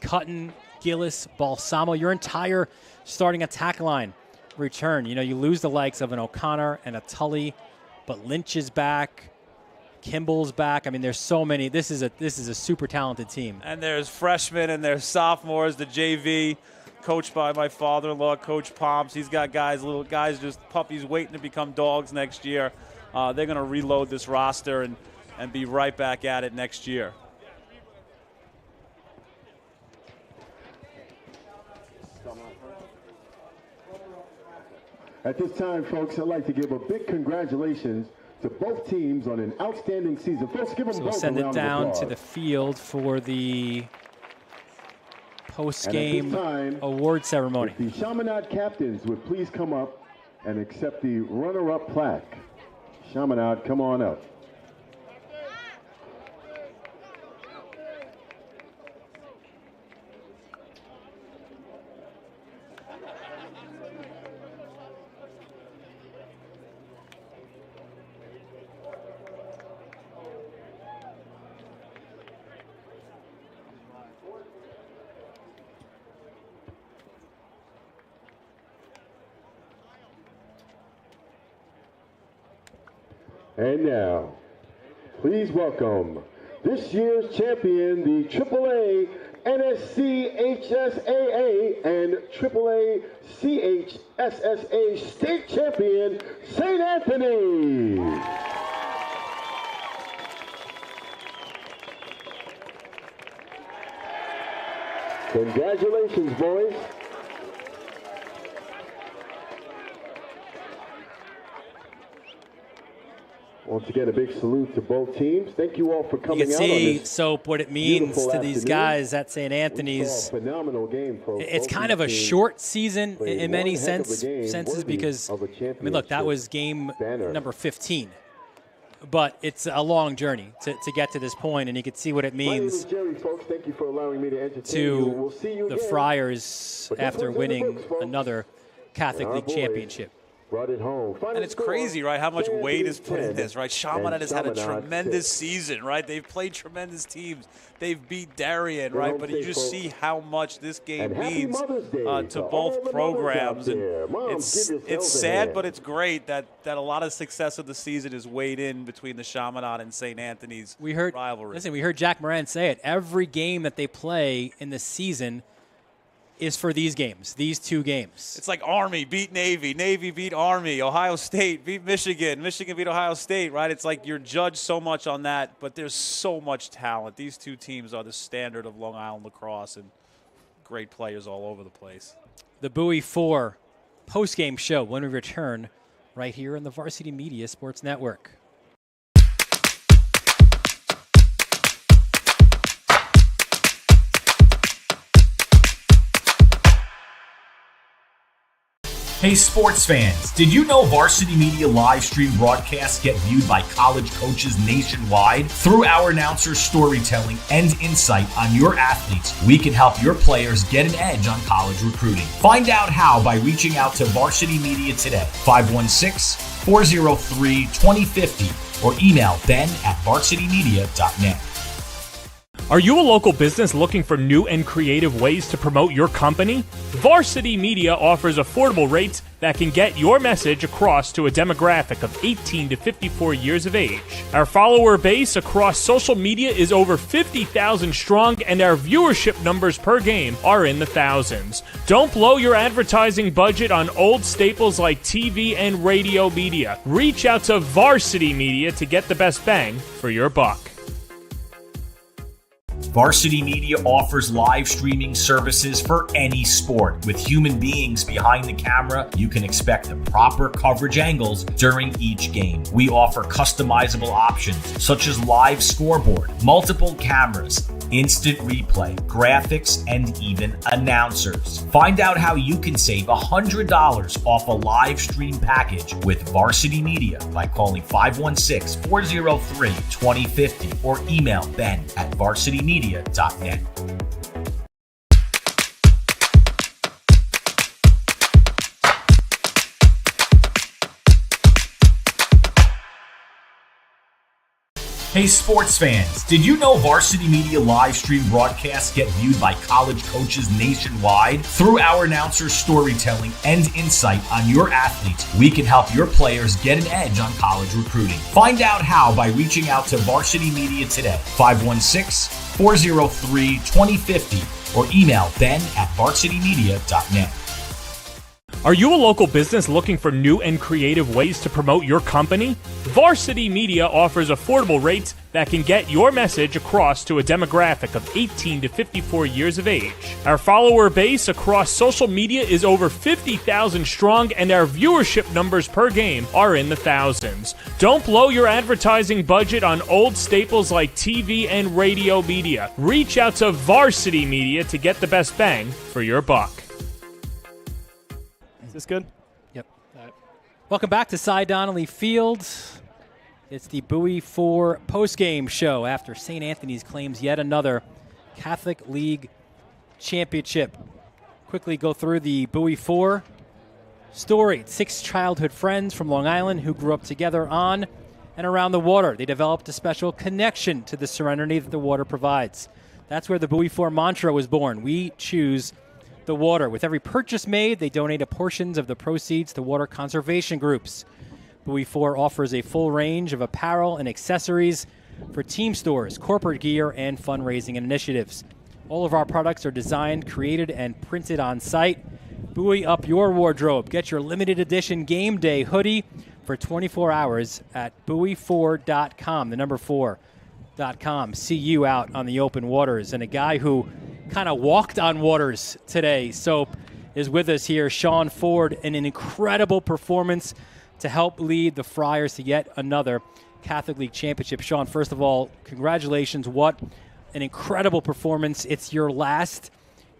Cutton, Gillis, Balsamo, your entire starting attack line return. You lose the likes of an O'Connor and a Tully, but Lynch is back. Kimball's back. I mean, there's so many. This is a super talented team. And there's freshmen and there's sophomores. The JV, coached by my father-in-law, Coach Pomps. He's got little guys, just puppies waiting to become dogs next year. They're going to reload this roster and be right back at it next year. At this time, folks, I'd like to give a big congratulations to both teams on an outstanding season. Folks, give them So both we'll send a it round of down applause. to the field for the post-game award ceremony. The Chaminade captains would please come up and accept the runner-up plaque. Chaminade, come on up. And now, please welcome this year's champion, the AAA NSC HSAA and AAA CHSSA state champion, St. Anthony. Congratulations, boys. Once again, a big salute to both teams. Thank you all for coming out. You on can see, this Soap, what it means to these afternoon. guys at St. We Anthony's. saw a phenomenal game, folks. It's Both kind of a these teams short season played in many one heck of a game senses worthy because, of a I mean, look, that was game banner. number 15. But it's a long journey to get to this point, and you can see what it My name is means Jerry, folks. Thank you for allowing me to entertain to you. We'll see you the again. Friars But this after one's in the winning books, folks. another Catholic And our League boys championship. Brought it home. Final And it's score, crazy, right, how much St. weight is Anthony put in 10, this, right? and Chaminade has had a Chaminade tremendous 6. season, right? They've played tremendous teams. They've beat Darien, Good right? home But you state, just folks. see how much this game And happy means Mother's Day to to all both the mothers programs. out And there. Moms, it's give yourselves a sad, hand. but it's great that a lot of success of the season is weighed in between the Chaminade and St. Anthony's We heard rivalry. we heard Jack Moran say it. Every game that they play in the season is for these games, these two games. It's like Army beat Navy, Navy beat Army, Ohio State beat Michigan, Michigan beat Ohio State, right? It's like you're judged so much on that, but there's so much talent. These two teams are the standard of Long Island lacrosse and great players all over the place. The Bowie 4 post-game show when we return right here on the Varsity Media Sports Network. Hey sports fans, did you know Varsity Media live stream broadcasts get viewed by college coaches nationwide? Through our announcers' storytelling and insight on your athletes, we can help your players get an edge on college recruiting. Find out how by reaching out to Varsity Media today, 516-403-2050, or email ben@varsitymedia.net. Are you a local business looking for new and creative ways to promote your company? Varsity Media offers affordable rates that can get your message across to a demographic of 18 to 54 years of age. Our follower base across social media is over 50,000 strong, and our viewership numbers per game are in the thousands. Don't blow your advertising budget on old staples like TV and radio media. Reach out to Varsity Media to get the best bang for your buck. Varsity Media offers live streaming services for any sport. With human beings behind the camera, you can expect the proper coverage angles during each game. We offer customizable options such as live scoreboard, multiple cameras, instant replay, graphics, and even announcers. Find out how you can save $100 off a live stream package with Varsity Media by calling 516-403-2050 or email ben@varsitymedia.net. Hey sports fans, did you know Varsity Media live stream broadcasts get viewed by college coaches nationwide? Through our announcers' storytelling and insight on your athletes, we can help your players get an edge on college recruiting. Find out how by reaching out to Varsity Media today, 516-403-2050, or email ben@varsitymedia.net. Are you a local business looking for new and creative ways to promote your company? Varsity Media offers affordable rates that can get your message across to a demographic of 18 to 54 years of age. Our follower base across social media is over 50,000 strong, and our viewership numbers per game are in the thousands. Don't blow your advertising budget on old staples like TV and radio media. Reach out to Varsity Media to get the best bang for your buck. Is this good? Yep. All right. Welcome back to Cy Donnelly Field. It's the Bowie 4 postgame show after St. Anthony's claims yet another Catholic League championship. Quickly go through the Bowie 4 story. 6 childhood friends from Long Island who grew up together on and around the water. They developed a special connection to the serenity that the water provides. That's where the Bowie 4 mantra was born. We choose the water. With every purchase made, they donate a portion of the proceeds to water conservation groups. Bowie 4 offers a full range of apparel and accessories for team stores, corporate gear, and fundraising initiatives. All of our products are designed, created, and printed on site. Buoy up your wardrobe. Get your limited edition game day hoodie for 24 hours at buoy4.com, the number 4.com. See you out on the open waters. And a guy who kind of walked on waters today, Soap, is with us here. Sean Ford, in an incredible performance to help lead the Friars to yet another Catholic League championship. Sean, first of all, congratulations. What an incredible performance. It's your last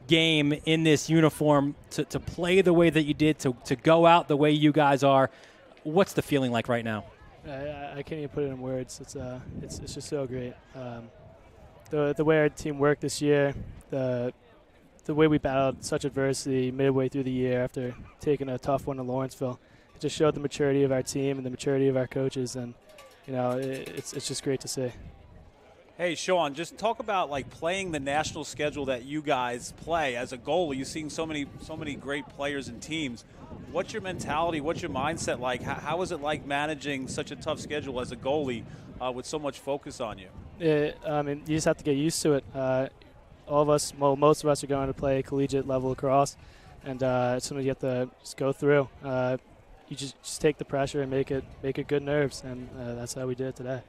game in this uniform to play the way that you did, to go out the way you guys are. What's the feeling like right now? I can't even put it in words. It's just so great. The way our team worked this year, the way we battled such adversity midway through the year after taking a tough one to Lawrenceville, it just showed the maturity of our team and the maturity of our coaches, and it's just great to see. Hey, Sean, just talk about like playing the national schedule that you guys play as a goalie. You're seeing so many great players and teams. What's your mentality? What's your mindset like? How is it like managing such a tough schedule as a goalie with so much focus on you? You just have to get used to it. All of us, most of us are going to play collegiate level lacrosse, and it's something you have to just go through. You just take the pressure and make it good nerves, and that's how we did it today.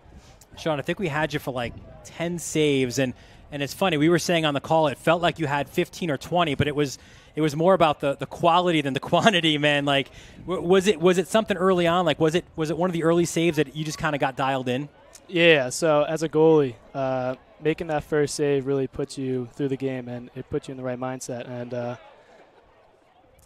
Sean, I think we had you for like 10 saves, and it's funny, we were saying on the call it felt like you had 15 or 20, but it was more about the quality than the quantity, man. Like, was it something early on? Like, was it one of the early saves that you just kind of got dialed in? Yeah, so as a goalie, making that first save really puts you through the game, and it puts you in the right mindset. And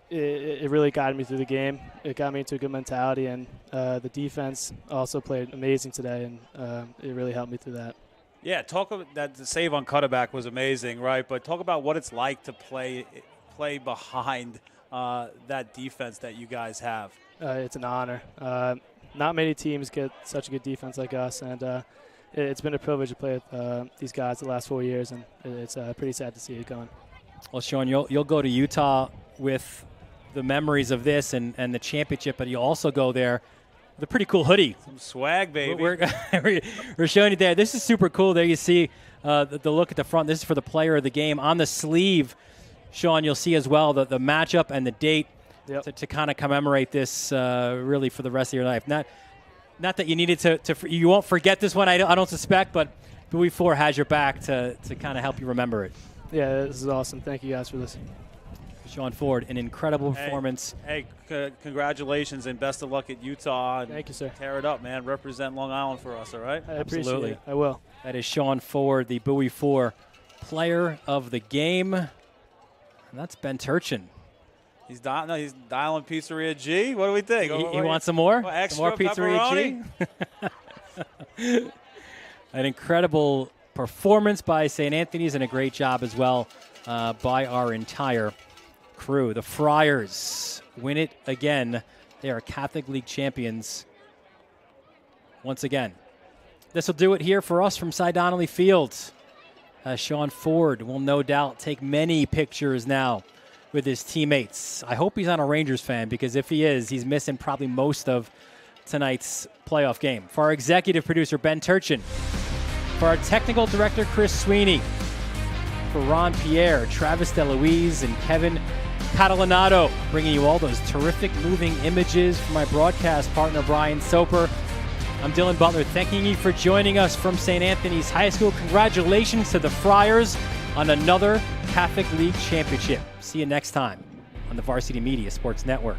it really guided me through the game. It got me into a good mentality, and the defense also played amazing today, and it really helped me through that. Yeah, talk about that. The save on Cutterback was amazing, right? But talk about what it's like to play behind that defense that you guys have. It's an honor. Not many teams get such a good defense like us, and it's been a privilege to play with these guys the last 4 years, and it's pretty sad to see it going. Well, Sean, you'll go to Utah with the memories of this and the championship, but you'll also go there with a pretty cool hoodie. Some swag, baby. We're showing you there. This is super cool. There you see the look at the front. This is for the player of the game. On the sleeve, Sean, you'll see as well the matchup and the date to kind of commemorate this really for the rest of your life. Not that you needed to you won't forget this one, I don't suspect, but Bowie 4 has your back to kind of help you remember it. Yeah, this is awesome. Thank you guys for this. Sean Ford, an incredible performance. Hey, congratulations and best of luck at Utah. And thank you, sir. Tear it up, man. Represent Long Island for us, all right? I appreciate it. I will. That is Sean Ford, the Bowie 4 player of the game. And that's Ben Turchin. He's dialing Pizzeria G. What do we think? He wants some more? Extra some more Pizzeria G? An incredible performance by St. Anthony's and a great job as well by our entire crew. The Friars win it again. They are Catholic League champions once again. This will do it here for us from Cy Donnelly Field. Sean Ford will no doubt take many pictures now with his teammates. I hope he's not a Rangers fan, because if he is, he's missing probably most of tonight's playoff game. For our executive producer, Ben Turchin. For our technical director, Chris Sweeney. For Ron Pierre, Travis DeLuise, and Kevin Catalanato, bringing you all those terrific moving images. For my broadcast partner, Brian Soper, I'm Dylan Butler, thanking you for joining us from St. Anthony's High School. Congratulations to the Friars on another Catholic League championship. See you next time on the Varsity Media Sports Network.